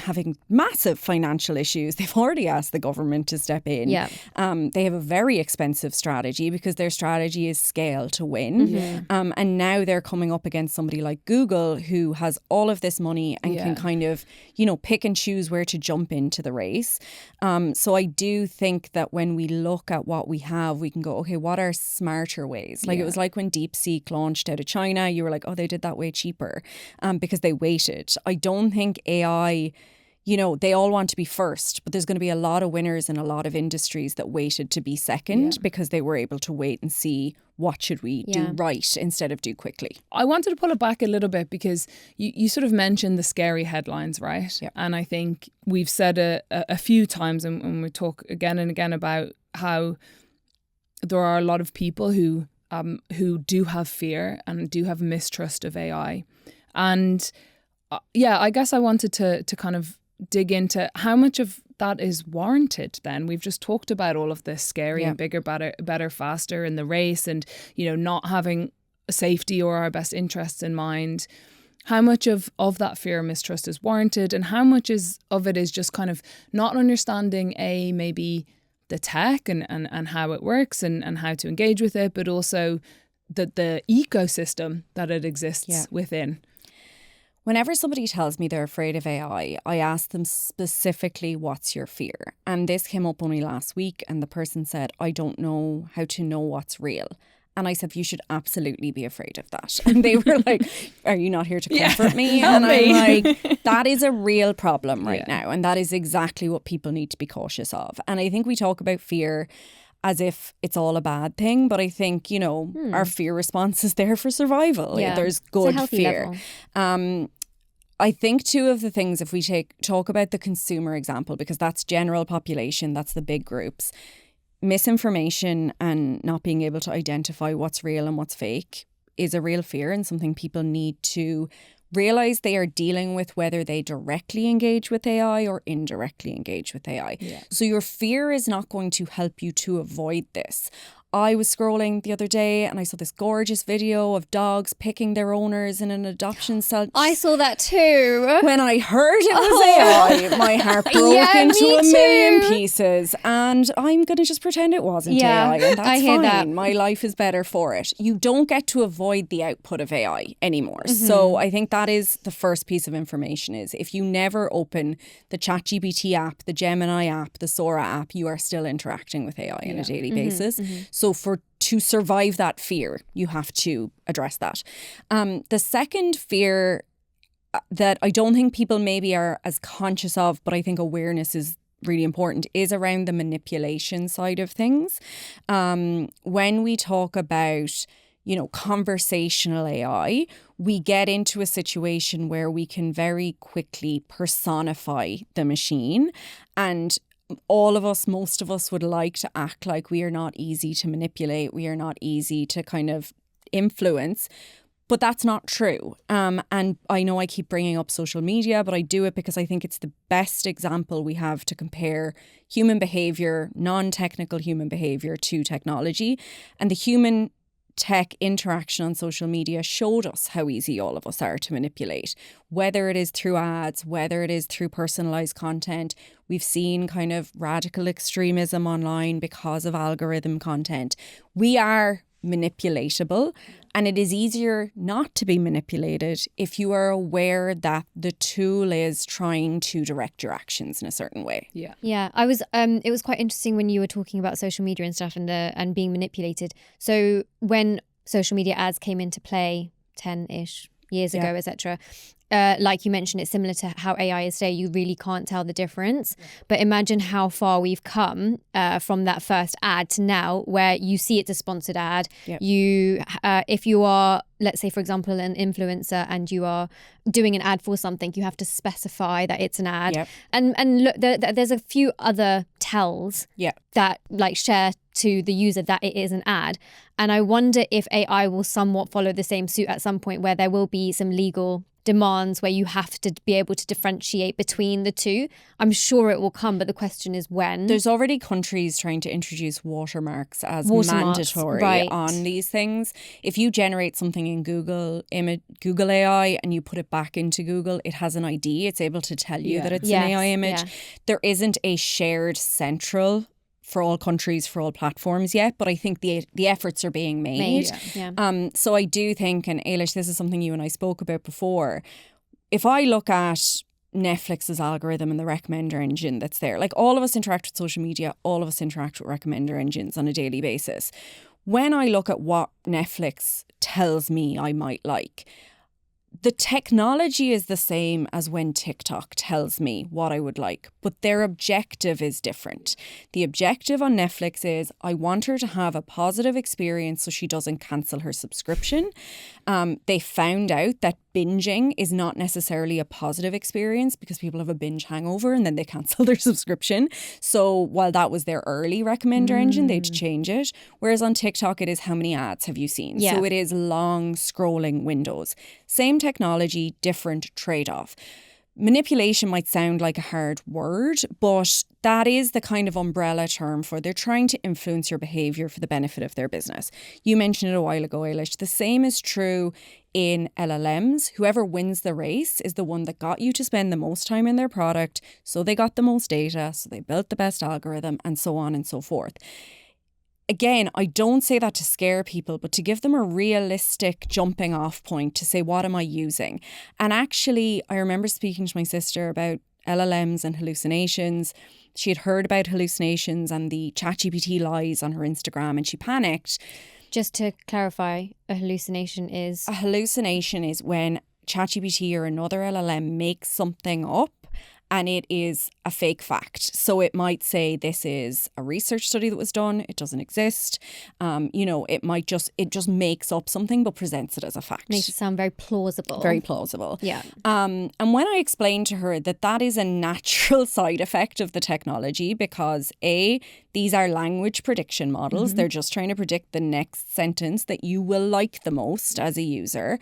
having massive financial issues. They've already asked the government to step in. They have a very expensive strategy because their strategy is scale to win. And now they're coming up against somebody like Google, who has all of this money and can kind of, you know, pick and choose where to jump into the race. So I do think that when we look at what we have, we can go, okay, what are smarter ways? Like it was like when DeepSeek launched out of China, you were like, oh, they did that way cheaper, because they waited. I don't think AI, you know, they all want to be first, but there's going to be a lot of winners in a lot of industries that waited to be second because they were able to wait and see what should we do right instead of do quickly. I wanted to pull it back a little bit because you sort of mentioned the scary headlines, right? And I think we've said a few times, and we talk again and again about how there are a lot of people who do have fear and do have mistrust of AI. And I guess I wanted to kind of dig into how much of that is warranted then. We've just talked about all of this scary and bigger, better, faster in the race, and, you know, not having safety or our best interests in mind. How much of that fear and mistrust is warranted, and how much of it is just kind of not understanding maybe the tech and how it works and how to engage with it, but also the ecosystem that it exists within. Whenever somebody tells me they're afraid of AI, I ask them specifically, what's your fear? And this came up only last week, and the person said, I don't know how to know what's real. And I said, you should absolutely be afraid of that. And they were like, are you not here to comfort me? And I'm like, that is a real problem right now. And that is exactly what people need to be cautious of. And I think we talk about fear as if it's all a bad thing. But I think, you know, our fear response is there for survival. Yeah. There's good fear. I think two of the things, if we talk about the consumer example, because that's general population, that's the big groups, misinformation and not being able to identify what's real and what's fake is a real fear, and something people need to realize they are dealing with, whether they directly engage with AI or indirectly engage with AI. So your fear is not going to help you to avoid this. I was scrolling the other day and I saw this gorgeous video of dogs picking their owners in an adoption cell. I saw that too. When I heard it was AI, my heart broke into a million pieces. And I'm going to just pretend it wasn't AI. And that's fine. That. My life is better for it. You don't get to avoid the output of AI anymore. So I think that is the first piece of information, is if you never open the ChatGPT app, the Gemini app, the Sora app, you are still interacting with AI on a daily basis. So to survive that fear, you have to address that. The second fear that I don't think people maybe are as conscious of, but I think awareness is really important, is around the manipulation side of things. When we talk about, you know, conversational AI, we get into a situation where we can very quickly personify the machine, and all of us, most of us would like to act like we are not easy to manipulate, we are not easy to kind of influence, but that's not true. And I know I keep bringing up social media, but I do it because I think it's the best example we have to compare human behaviour, non-technical human behaviour, to technology. And the human tech interaction on social media showed us how easy all of us are to manipulate, whether it is through ads, whether it is through personalized content. We've seen kind of radical extremism online because of algorithm content. We are manipulatable, and it is easier not to be manipulated if you are aware that the tool is trying to direct your actions in a certain way. Yeah. I was it was quite interesting when you were talking about social media and stuff, and being manipulated. So when social media ads came into play 10-ish years ago, etc., like you mentioned, it's similar to how AI is today. You really can't tell the difference. But imagine how far we've come from that first ad to now, where you see it's a sponsored ad. Yep. You, if you are, let's say, for example, an influencer and you are doing an ad for something, you have to specify that it's an ad. Yep. And look, there's a few other tells that like share to the user that it is an ad. And I wonder if AI will somewhat follow the same suit at some point, where there will be some legal demands where you have to be able to differentiate between the two. I'm sure it will come, but the question is when. There's already countries trying to introduce watermarks as mandatory on these things. If you generate something in Google AI and you put it back into Google, it has an ID. It's able to tell you that it's an AI image. There isn't a shared central for all countries, for all platforms yet, but I think the efforts are being made. So I do think, and Ailish, this is something you and I spoke about before, if I look at Netflix's algorithm and the recommender engine that's there, like all of us interact with social media, all of us interact with recommender engines on a daily basis. When I look at what Netflix tells me I might like, the technology is the same as when TikTok tells me what I would like, but their objective is different. The objective on Netflix is, I want her to have a positive experience so she doesn't cancel her subscription. They found out that binging is not necessarily a positive experience because people have a binge hangover and then they cancel their subscription. So while that was their early recommender engine, they'd change it. Whereas on TikTok, it is how many ads have you seen? So it is long scrolling windows. Same technology, different trade-off. Manipulation might sound like a hard word, but that is the kind of umbrella term for they're trying to influence your behaviour for the benefit of their business. You mentioned it a while ago, Ailish. The same is true in LLMs. Whoever wins the race is the one that got you to spend the most time in their product, so they got the most data, so they built the best algorithm, and so on and so forth. Again, I don't say that to scare people, but to give them a realistic jumping off point to say, what am I using? And actually, I remember speaking to my sister about LLMs and hallucinations. She had heard about hallucinations and the ChatGPT lies on her Instagram and she panicked. Just to clarify, a hallucination is? A hallucination is when ChatGPT or another LLM makes something up and it is a fake fact. So it might say this is a research study that was done. It doesn't exist. It just makes up something but presents it as a fact. Makes it sound very plausible. Very plausible. Yeah. And when I explained to her that is a natural side effect of the technology because A, these are language prediction models. They're just trying to predict the next sentence that you will like the most as a user.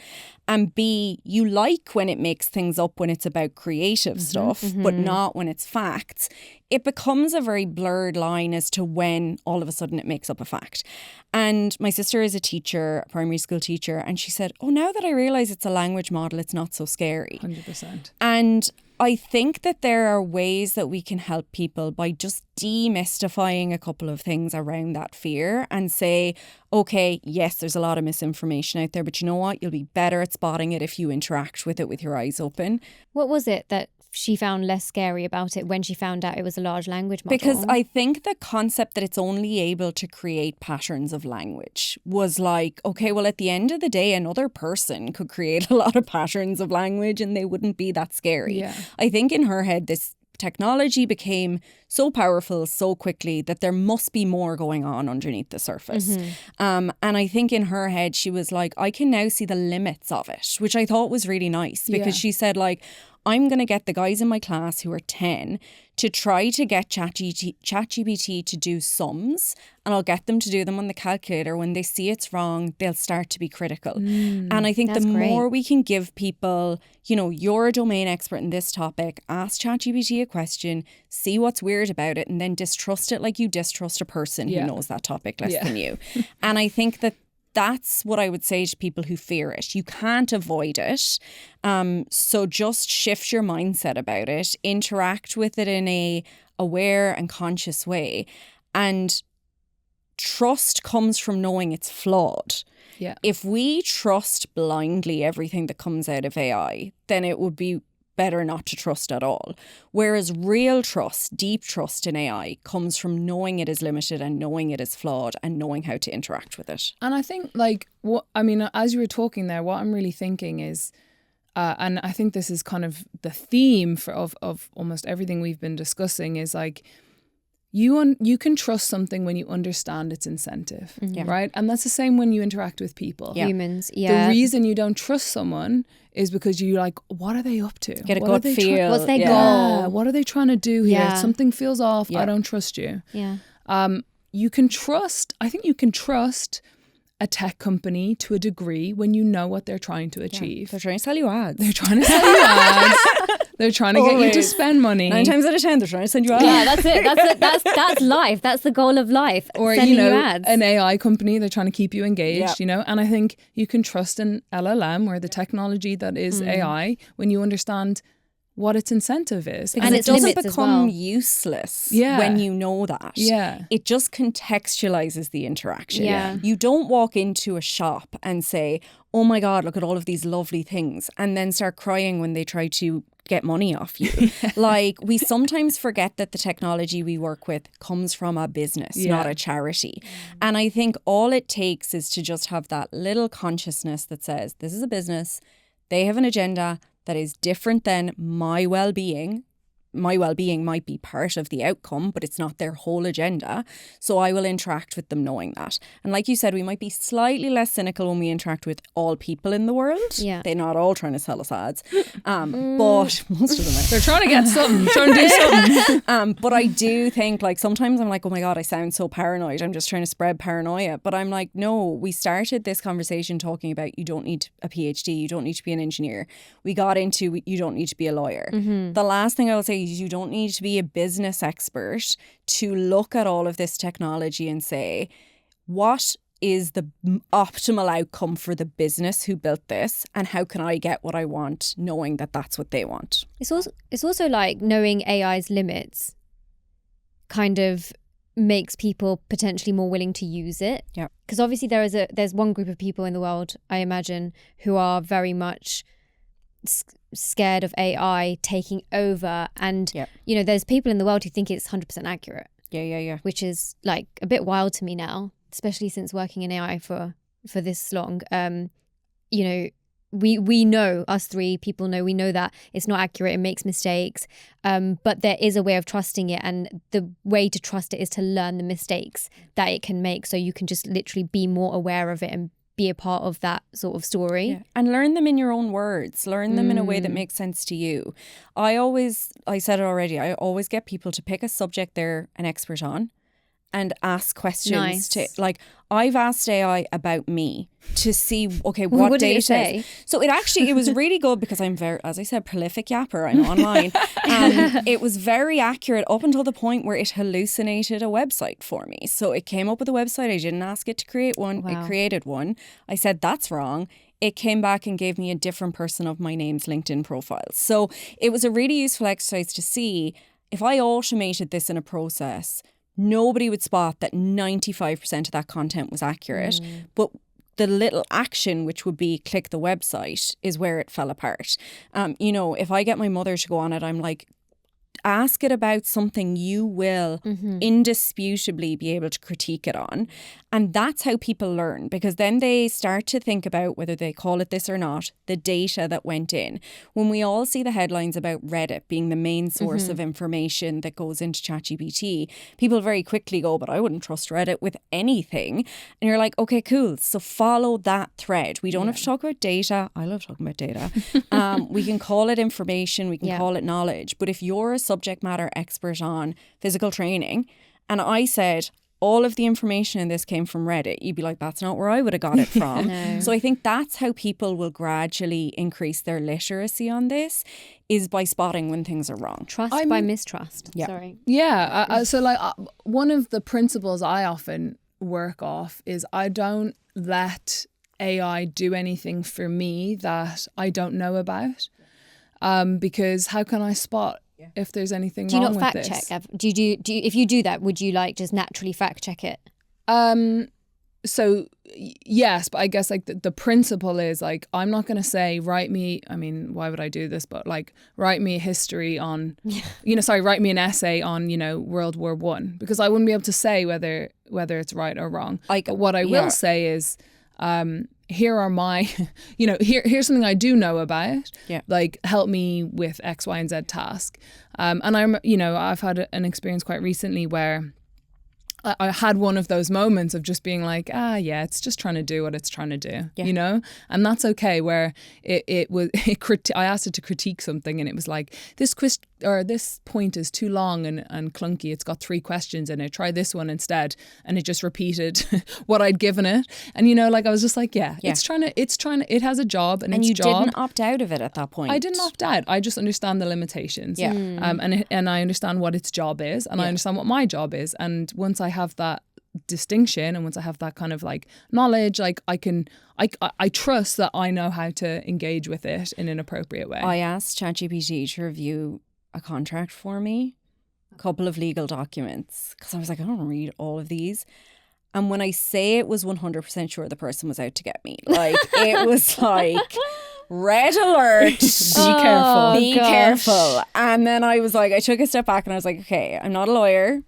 And B, you like when it makes things up when it's about creative stuff, but not when it's facts. It becomes a very blurred line as to when all of a sudden it makes up a fact. And my sister is a teacher, a primary school teacher, and she said, oh, now that I realise it's a language model, it's not so scary. 100%. And I think that there are ways that we can help people by just demystifying a couple of things around that fear and say, okay, yes, there's a lot of misinformation out there, but you know what? You'll be better at spotting it if you interact with it with your eyes open. What was it that she found less scary about it when she found out it was a large language model? Because I think the concept that it's only able to create patterns of language was like, okay, well, at the end of the day, another person could create a lot of patterns of language and they wouldn't be that scary. Yeah. I think in her head, this technology became so powerful so quickly that there must be more going on underneath the surface. And I think in her head, she was like, I can now see the limits of it, which I thought was really nice because she said, like, I'm going to get the guys in my class who are 10 to try to get ChatGPT to do sums, and I'll get them to do them on the calculator. When they see it's wrong, they'll start to be critical. And I think the more we can give people, you're a domain expert in this topic, ask ChatGPT a question, see what's weird about it, and then distrust it like you distrust a person who knows that topic less than you. And I think that's what I would say to people who fear it. You can't avoid it. So just shift your mindset about it. Interact with it in a aware and conscious way. And trust comes from knowing it's flawed. Yeah. If we trust blindly everything that comes out of AI, then it would be better not to trust at all. Whereas real trust, deep trust in AI comes from knowing it is limited and knowing it is flawed and knowing how to interact with it. And I think as you were talking there, what I'm really thinking is, and I think this is kind of the theme of almost everything we've been discussing, is like, you can trust something when you understand its incentive, right? And that's the same when you interact with people. Humans, The reason you don't trust someone is because you like, what are they up to? Get a gut feel. What's their goal? Yeah, what are they trying to do here? Yeah. Something feels off. I don't trust you. Yeah. You can trust, I think you can trust a tech company to a degree when you know what they're trying to achieve. They're trying to sell you ads. They're trying to sell you ads. They're trying to get you to spend money. 9 times out of 10, they're trying to send you ads. Yeah, that's it. That's life. That's the goal of life. Or, sending you know, ads. an AI company, they're trying to keep you engaged, you know? And I think you can trust an LLM or the technology that is AI when you understand what its incentive is. And And it its doesn't limits as become well. useless Yeah. when you know that. Yeah. It just contextualizes the interaction. Yeah. You don't walk into a shop and say, oh my God, look at all of these lovely things, and then start crying when they try to get money off you. Like, we sometimes forget that the technology we work with comes from a business, not a charity. And I think all it takes is to just have that little consciousness that says, this is a business, they have an agenda that is different than my well-being. My well-being might be part of the outcome, but it's not their whole agenda. So I will interact with them knowing that. And like you said, we might be slightly less cynical when we interact with all people in the world. Yeah. They're not all trying to sell us ads. But most of them are. They're trying to get something, trying to do something. But I do think, like, sometimes I'm like, oh my God, I sound so paranoid. I'm just trying to spread paranoia. But I'm like, no, we started this conversation talking about you don't need a PhD, you don't need to be an engineer. We got into you don't need to be a lawyer. The last thing I will say is you don't need to be a business expert to look at all of this technology and say, what is the optimal outcome for the business who built this, and how can I get what I want, knowing that that's what they want? It's also like knowing AI's limits kind of makes people potentially more willing to use it. Yeah. Because obviously there's one group of people in the world, I imagine, who are very much scared of AI taking over, and you know, there's people in the world who think it's 100% accurate. Yeah. Which is like a bit wild to me now, especially since working in AI for this long. You know, we know, us three people know, we know that it's not accurate, it makes mistakes, but there is a way of trusting it, and the way to trust it is to learn the mistakes that it can make, so you can just literally be more aware of it and be a part of that sort of story. Yeah. And learn them in your own words. Learn them in a way that makes sense to you. I said it already, I always get people to pick a subject they're an expert on and ask questions to, like, I've asked AI about me to see, okay, what did it data say? is. So it was really good because I'm very, as I said, prolific yapper. I'm online. It was very accurate up until the point where it hallucinated a website for me. So it came up with a website. I didn't ask it to create one. Wow. It created one. I said, that's wrong. It came back and gave me a different person of my name's LinkedIn profile. So it was a really useful exercise to see if I automated this in a process, nobody would spot that 95% of that content was accurate. But the little action, which would be click the website, is where it fell apart. You know, if I get my mother to go on it, I'm like, ask it about something you will indisputably be able to critique it on. And that's how people learn, because then they start to think about, whether they call it this or not, the data that went in. When we all see the headlines about Reddit being the main source of information that goes into ChatGPT, people very quickly go, but I wouldn't trust Reddit with anything. And you're like, okay, cool. So follow that thread. We don't have to talk about data. I love talking about data. We can call it information. We can call it knowledge. But if you're a subject matter expert on physical training, and I said, all of the information in this came from Reddit, you'd be like, that's not where I would have got it from. No. So I think that's how people will gradually increase their literacy on this, is by spotting when things are wrong. Trust by mistrust. Yeah. Sorry. Yeah. So like one of the principles I often work off is I don't let AI do anything for me that I don't know about. Because how can I spot if there's anything wrong with this? Do you not fact check? Do you if you do that, would you like just naturally fact check it? So yes, but I guess like the principle is like, I'm not going to say, write me, I mean, why would I do this? But like, write me a history on, write me an essay on, World War I, because I wouldn't be able to say whether it's right or wrong. But what I will say is, here are my, here's something I do know about. Yeah. Like, help me with X, Y, and Z task. And I've had an experience quite recently where I had one of those moments of just being like, it's just trying to do what it's trying to do, and that's okay. Where I asked it to critique something, and it was like, this point is too long and clunky. It's got 3 questions in it. Try this one instead, and it just repeated what I'd given it. And I was just like, it's trying to. It has a job, and its you job. didn't opt out of it at that point. I didn't opt out. I just understand the limitations. Yeah. And I understand what its job is, and I understand what my job is. And once I have that distinction, and once I have that kind of like knowledge, like I trust that I know how to engage with it in an appropriate way. I asked ChatGPT to review a contract for me, a couple of legal documents, because I was like, I don't read all of these. And when I say it was 100% sure the person was out to get me, like it was like, red alert. Be careful. And then I was like, I took a step back and I was like, okay, I'm not a lawyer,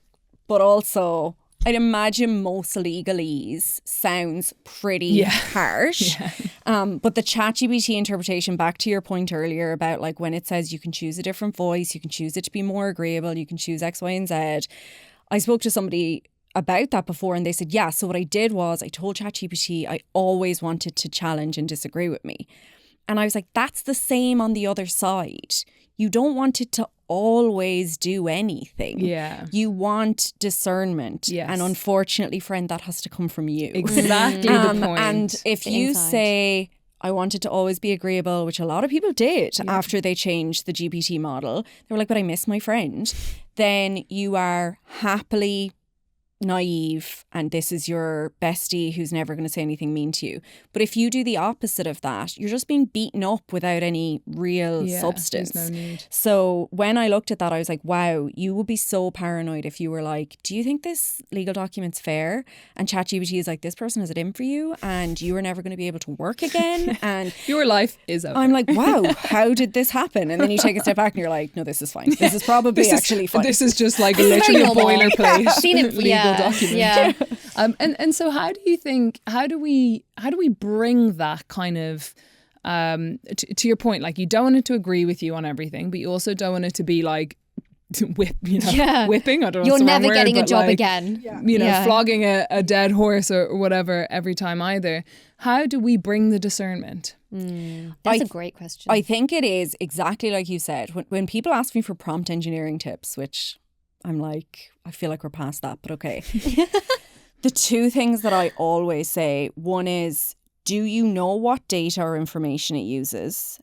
but also I'd imagine most legalese sounds pretty harsh. But the ChatGPT interpretation, back to your point earlier about like when it says you can choose a different voice, you can choose it to be more agreeable, you can choose X, Y, and Z. I spoke to somebody about that before, and they said, so what I did was I told ChatGPT I always wanted to challenge and disagree with me. And I was like, that's the same on the other side. You don't want it to always do anything. Yeah. You want discernment. Yes. And unfortunately, friend, that has to come from you. Exactly the point. And if you say, I wanted to always be agreeable, which a lot of people did after they changed the GPT model, they were like, but I miss my friend. Then you are happily naive, and this is your bestie who's never going to say anything mean to you. But if you do the opposite of that, you're just being beaten up without any real substance. There's no need. So when I looked at that, I was like, wow, you would be so paranoid if you were like, do you think this legal document's fair? And ChatGPT is like, this person has it in for you and you are never going to be able to work again. And your life is over. I'm like, wow, how did this happen? And then you take a step back and you're like, no, this is fine. This is probably actually fine. This is just like literally a boilerplate. I've seen it, legal document. Yeah. And so how do we bring that kind of to your point, like you don't want it to agree with you on everything, but you also don't want it to be like whipping. I don't know. You're never getting a job again. Flogging a dead horse or whatever every time either. How do we bring the discernment? That's a great question. I think it is exactly like you said. When people ask me for prompt engineering tips, which I'm like, I feel like we're past that, but okay. The 2 things that I always say, one is, do you know what data or information it uses?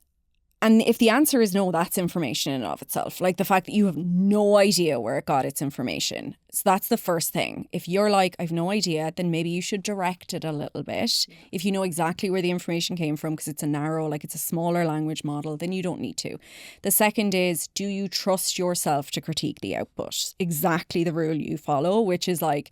And if the answer is no, that's information in and of itself. Like the fact that you have no idea where it got its information. So that's the first thing. If you're like, I've no idea, then maybe you should direct it a little bit. If you know exactly where the information came from, because it's a smaller language model, then you don't need to. The second is, do you trust yourself to critique the output? Exactly the rule you follow, which is like,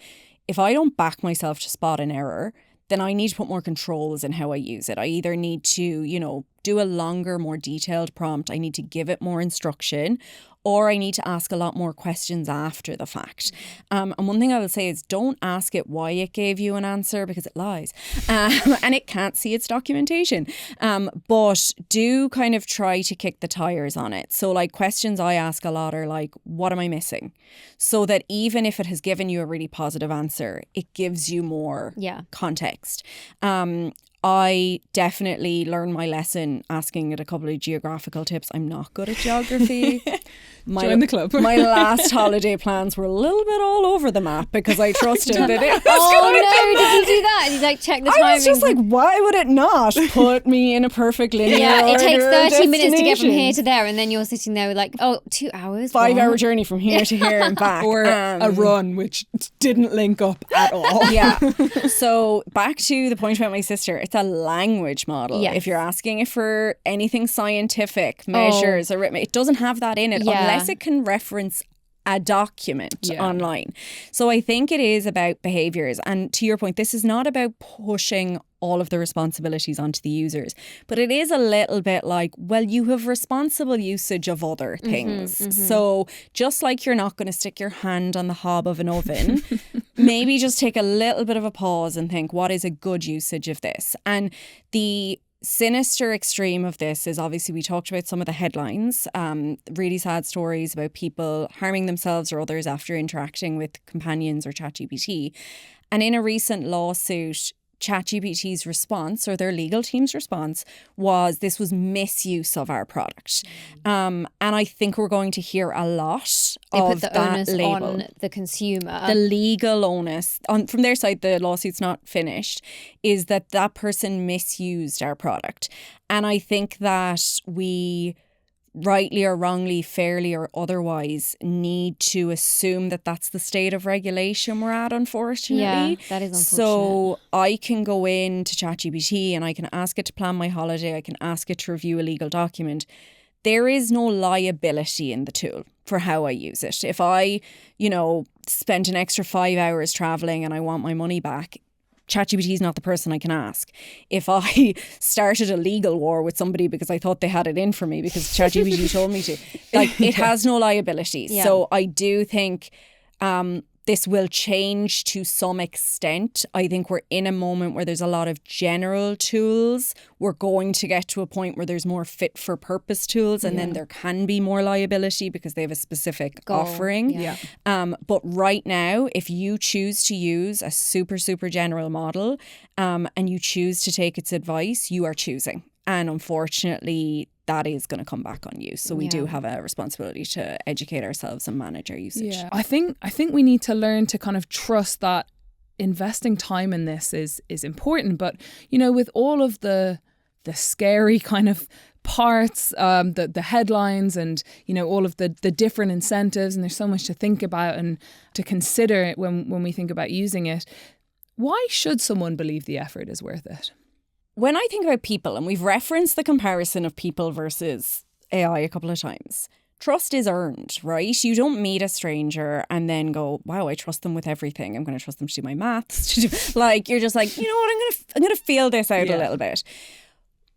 if I don't back myself to spot an error, then I need to put more controls in how I use it. I either need to, do a longer, more detailed prompt. I need to give it more instruction, or I need to ask a lot more questions after the fact. And one thing I will say is, don't ask it why it gave you an answer, because it lies. And it can't see its documentation. But do kind of try to kick the tires on it. So like questions I ask a lot are like, what am I missing? So that even if it has given you a really positive answer, it gives you more context. I definitely learned my lesson asking it a couple of geographical tips. I'm not good at geography. Join the club. My last holiday plans were a little bit all over the map because I trusted that it was did you do that? Did you like check the timing? I was just like, why would it not put me in a perfect linear it takes order 30 minutes to get from here to there, and then you're sitting there with like, 2 hours? 5-hour journey from here to here and back. Or a run, which didn't link up at all. Yeah. So back to the point about my sister, it's a language model. Yes. If you're asking it for anything scientific, measures, arithmetic, it doesn't have that in it unless it can reference a document online. So I think it is about behaviours. And to your point, this is not about pushing all of the responsibilities onto the users, but it is a little bit like, well, you have responsible usage of other things. So just like you're not going to stick your hand on the hob of an oven, maybe just take a little bit of a pause and think, what is a good usage of this? And the sinister extreme of this is, obviously, we talked about some of the headlines, really sad stories about people harming themselves or others after interacting with companions or ChatGPT. And in a recent lawsuit, ChatGPT's response, or their legal team's response, was this was misuse of our product. And I think we're going to hear a lot of the that onus label. on the consumer. The legal onus, from their side, the lawsuit's not finished, is that that person misused our product. And I think that we, rightly or wrongly, fairly or otherwise, need to assume that that's the state of regulation we're at, unfortunately. Yeah, that is unfortunate. So I can go into ChatGPT and I can ask it to plan my holiday. I can ask it to review a legal document. There is no liability in the tool for how I use it. If I, spent an extra 5 hours traveling and I want my money back, ChatGPT is not the person I can ask. If I started a legal war with somebody because I thought they had it in for me because ChatGPT told me to, it has no liability. Yeah. So I do think this will change to some extent. I think we're in a moment where there's a lot of general tools. We're going to get to a point where there's more fit for purpose tools, and then there can be more liability because they have a specific offering. Yeah. But right now, if you choose to use a super, super general model and you choose to take its advice, you are choosing. And unfortunately, that is going to come back on you. So we do have a responsibility to educate ourselves and manage our usage. Yeah, I think we need to learn to kind of trust that investing time in this is important. But, with all of the scary kind of parts, the headlines and, all of the different incentives, and there's so much to think about and to consider when we think about using it, why should someone believe the effort is worth it? When I think about people, and we've referenced the comparison of people versus AI a couple of times, trust is earned, right? You don't meet a stranger and then go, wow, I trust them with everything. I'm going to trust them to do my maths. You're just like, you know what, I'm going to feel this out a little bit.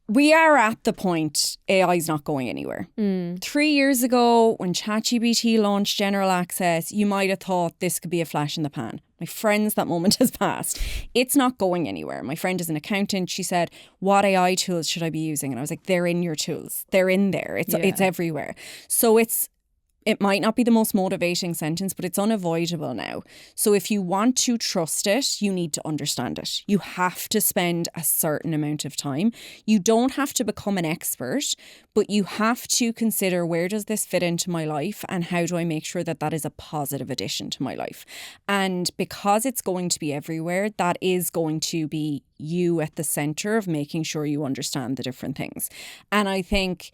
We are at the point AI is not going anywhere. 3 years ago, when ChatGPT launched general access, you might have thought this could be a flash in the pan. My friends, that moment has passed. It's not going anywhere. My friend is an accountant. She said, what AI tools should I be using? And I was like, they're in your tools. They're in there. It's everywhere. So it might not be the most motivating sentence, but it's unavoidable now. So if you want to trust it, you need to understand it. You have to spend a certain amount of time. You don't have to become an expert, but you have to consider, where does this fit into my life and how do I make sure that that is a positive addition to my life? And because it's going to be everywhere, that is going to be you at the center of making sure you understand the different things. And I think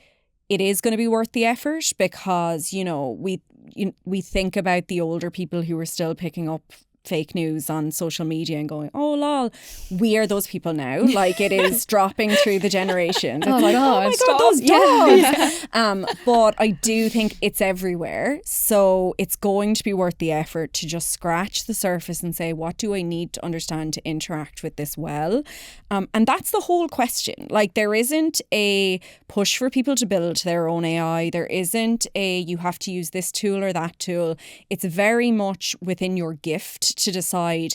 it is going to be worth the effort because, we think about the older people who are still picking up fake news on social media and going, oh, lol, we are those people now. It is dropping through the generations. It's oh my God, those dogs. Yeah. But I do think it's everywhere. So it's going to be worth the effort to just scratch the surface and say, what do I need to understand to interact with this well? And that's the whole question. There isn't a push for people to build their own AI. There isn't a, you have to use this tool or that tool. It's very much within your gift to decide,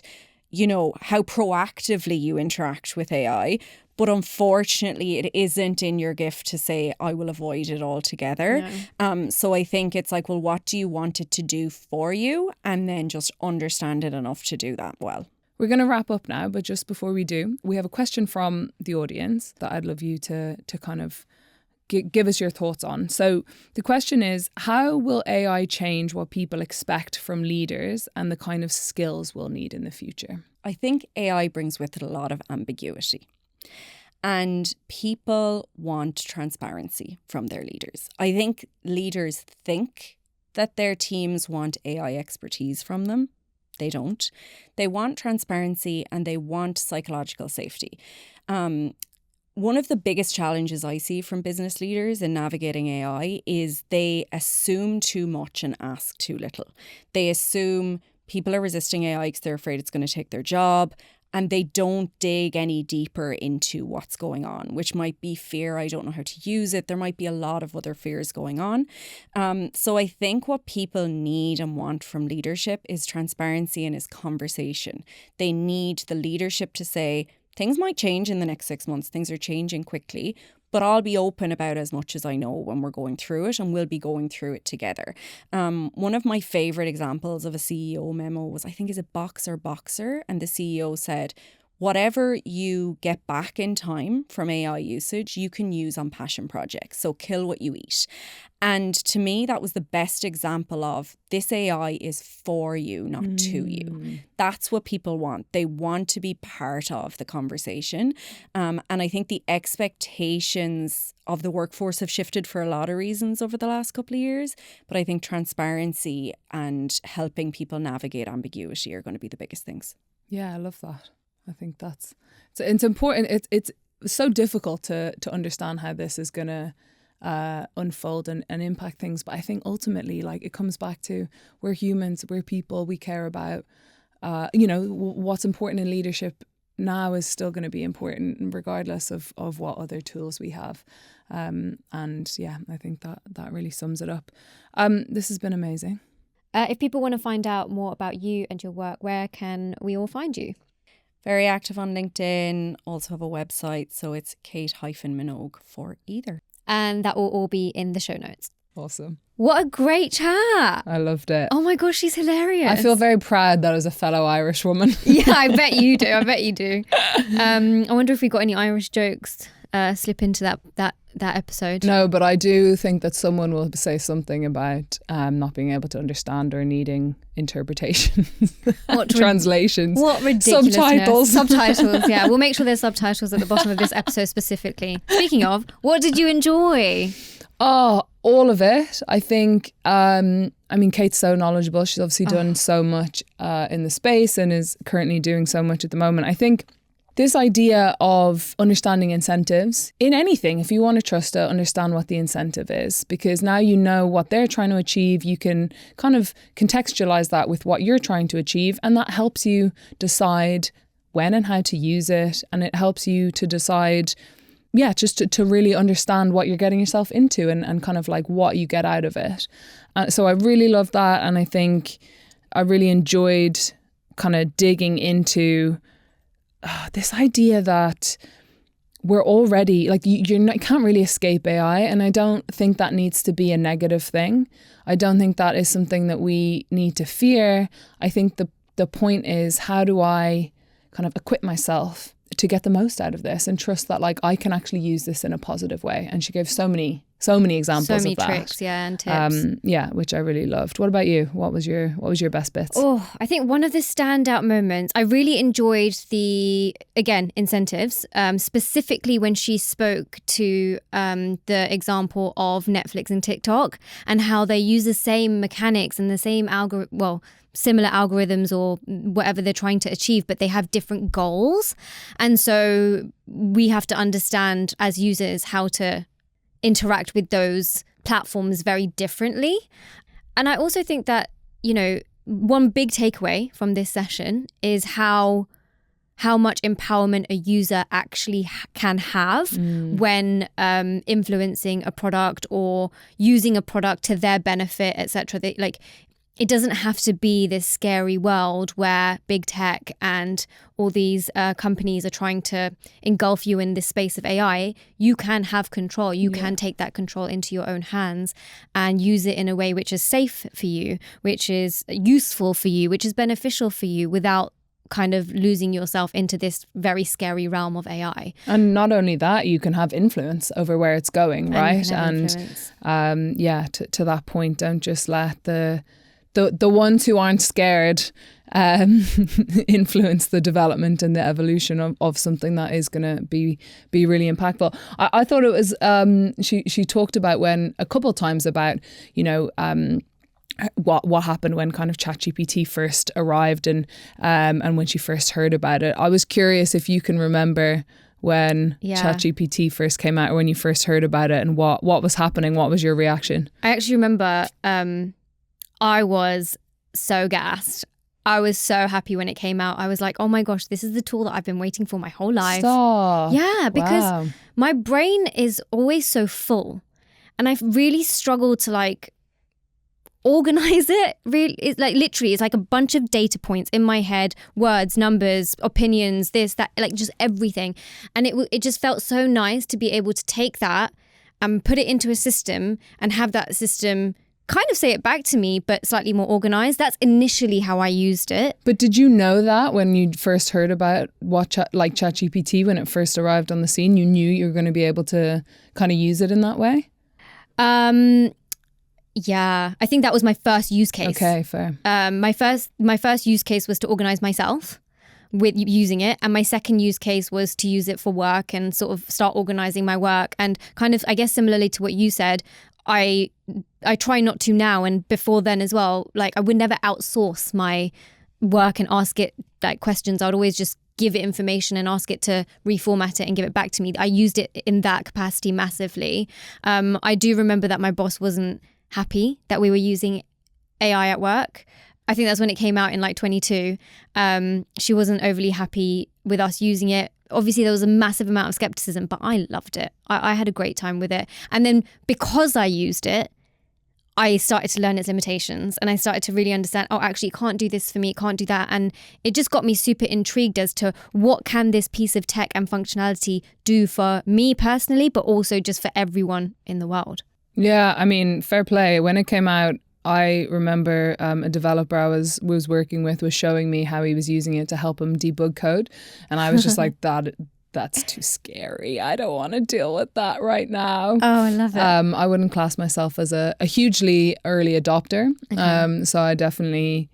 how proactively you interact with AI. But unfortunately, it isn't in your gift to say, I will avoid it altogether. No. So I think it's like, well, what do you want it to do for you? And then just understand it enough to do that well. We're going to wrap up now, but just before we do, we have a question from the audience that I'd love you to kind of give us your thoughts on. So the question is, how will AI change what people expect from leaders and the kind of skills we'll need in the future? I think AI brings with it a lot of ambiguity. And people want transparency from their leaders. I think leaders think that their teams want AI expertise from them. They don't. They want transparency and they want psychological safety. One of the biggest challenges I see from business leaders in navigating AI is they assume too much and ask too little. They assume people are resisting AI because they're afraid it's going to take their job. and they don't dig any deeper into what's going on, which might be fear. I don't know how to use it. There might be a lot of other fears going on. So I think what people need and want from leadership is transparency and is conversation. They need the leadership to say, things might change in the next 6 months. Things are changing quickly, but I'll be open about as much as I know when we're going through it, and we'll be going through it together. One of my favorite examples of a CEO memo was, I think, is it Boxer? And the CEO said, whatever you get back in time from AI usage, you can use on passion projects. So kill what you eat. And to me, that was the best example of this AI is for you, not to you. That's what people want. They want to be part of the conversation. And I think the expectations of the workforce have shifted for a lot of reasons over the last couple of years. But I think transparency and helping people navigate ambiguity are going to be the biggest things. Yeah, I love that. I think it's important. It's so difficult to understand how this is going to unfold and impact things. But I think ultimately, like, it comes back to we're humans, we're people, we care about, what's important in leadership now is still going to be important regardless of what other tools we have. And yeah, I think that really sums it up. This has been amazing. If people want to find out more about you and your work, where can we all find you? Very active on LinkedIn, also have a website, so it's Kate-Minogue for either. And that will all be in the show notes. Awesome. What a great chat. I loved it. Oh my gosh, she's hilarious. I feel very proud that as a fellow Irish woman. Yeah, I bet you do. I wonder if we got any Irish jokes slip into that episode. No, but I do think that someone will say something about not being able to understand or needing interpretations, translations, what ridiculousness. Subtitles, yeah, we'll make sure there's subtitles at the bottom of this episode specifically. Speaking of, what did you enjoy? Oh, all of it. I think Kate's so knowledgeable. She's obviously done so much in the space and is currently doing so much at the moment. I think this idea of understanding incentives in anything, if you want to trust it, understand what the incentive is, because now you know what they're trying to achieve. You can kind of contextualize that with what you're trying to achieve, and that helps you decide when and how to use it. And it helps you to decide, just to really understand what you're getting yourself into and kind of like what you get out of it. So I really love that. And I think I really enjoyed kind of digging into this idea that we're already like you can't really escape AI, and I don't think that needs to be a negative thing. I don't think that is something that we need to fear. I think the point is, how do I kind of equip myself to get the most out of this and trust that like I can actually use this in a positive way? And she gave so many examples of that. So many tricks, and tips. Which I really loved. What about you? What was your best bits? Oh, I think one of the standout moments, I really enjoyed the, again, incentives, specifically when she spoke to the example of Netflix and TikTok and how they use the same mechanics and the same similar algorithms or whatever they're trying to achieve, but they have different goals. And so we have to understand as users how to interact with those platforms very differently. And I also think that, one big takeaway from this session is how much empowerment a user actually can have when influencing a product or using a product to their benefit, etc. It doesn't have to be this scary world where big tech and all these companies are trying to engulf you in this space of AI. You can have control. You can take that control into your own hands and use it in a way which is safe for you, which is useful for you, which is beneficial for you, without kind of losing yourself into this very scary realm of AI. And not only that, you can have influence over where it's going, right? And to that point, don't just let the ones who aren't scared influence the development and the evolution of something that is going to be really impactful. I thought it was she talked about when a couple of times about what happened when kind of ChatGPT first arrived and when she first heard about it. I was curious if you can remember when ChatGPT first came out, or when you first heard about it, and what was happening. What was your reaction? I actually remember I was so gassed. I was so happy when it came out. I was like, oh my gosh, this is the tool that I've been waiting for my whole life. Stop. Yeah, because Wow. my brain is always so full, and I've really struggled to like organize it. Really, it's like literally, it's like a bunch of data points in my head, words, numbers, opinions, this, that, like just everything. And it just felt so nice to be able to take that and put it into a system and have that system kind of say it back to me, but slightly more organized. That's initially how I used it. But did you know that when you first heard about ChatGPT, when it first arrived on the scene, you knew you were going to be able to kind of use it in that way? Yeah, I think that was my first use case. Okay, fair. My first use case was to organize myself with using it, and my second use case was to use it for work and sort of start organizing my work. And kind of, I guess similarly to what you said, I try not to now, and before then as well. Like, I would never outsource my work and ask it like questions. I would always just give it information and ask it to reformat it and give it back to me. I used it in that capacity massively. I do remember that my boss wasn't happy that we were using AI at work. I think that's when it came out in like 22. She wasn't overly happy with us using it. Obviously, there was a massive amount of skepticism, but I loved it. I had a great time with it. And then because I used it, I started to learn its limitations, and I started to really understand, oh, actually, it can't do this for me, it can't do that. And it just got me super intrigued as to what can this piece of tech and functionality do for me personally, but also just for everyone in the world. Yeah, I mean, fair play. When it came out, I remember a developer I was working with was showing me how he was using it to help him debug code. And I was just like, that's too scary. I don't want to deal with that right now. Oh, I love it. I wouldn't class myself as a hugely early adopter. Okay. So I definitely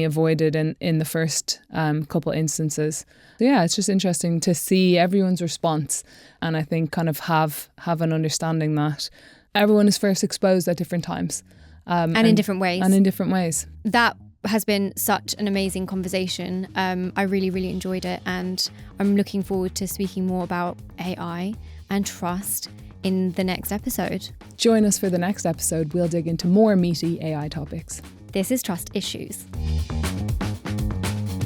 avoided in the first couple instances. So yeah, it's just interesting to see everyone's response. And I think kind of have an understanding that everyone is first exposed at different times. And in different ways. And in different ways. That has been such an amazing conversation. I really, really enjoyed it. And I'm looking forward to speaking more about AI and trust in the next episode. Join us for the next episode. We'll dig into more meaty AI topics. This is Trust Issues.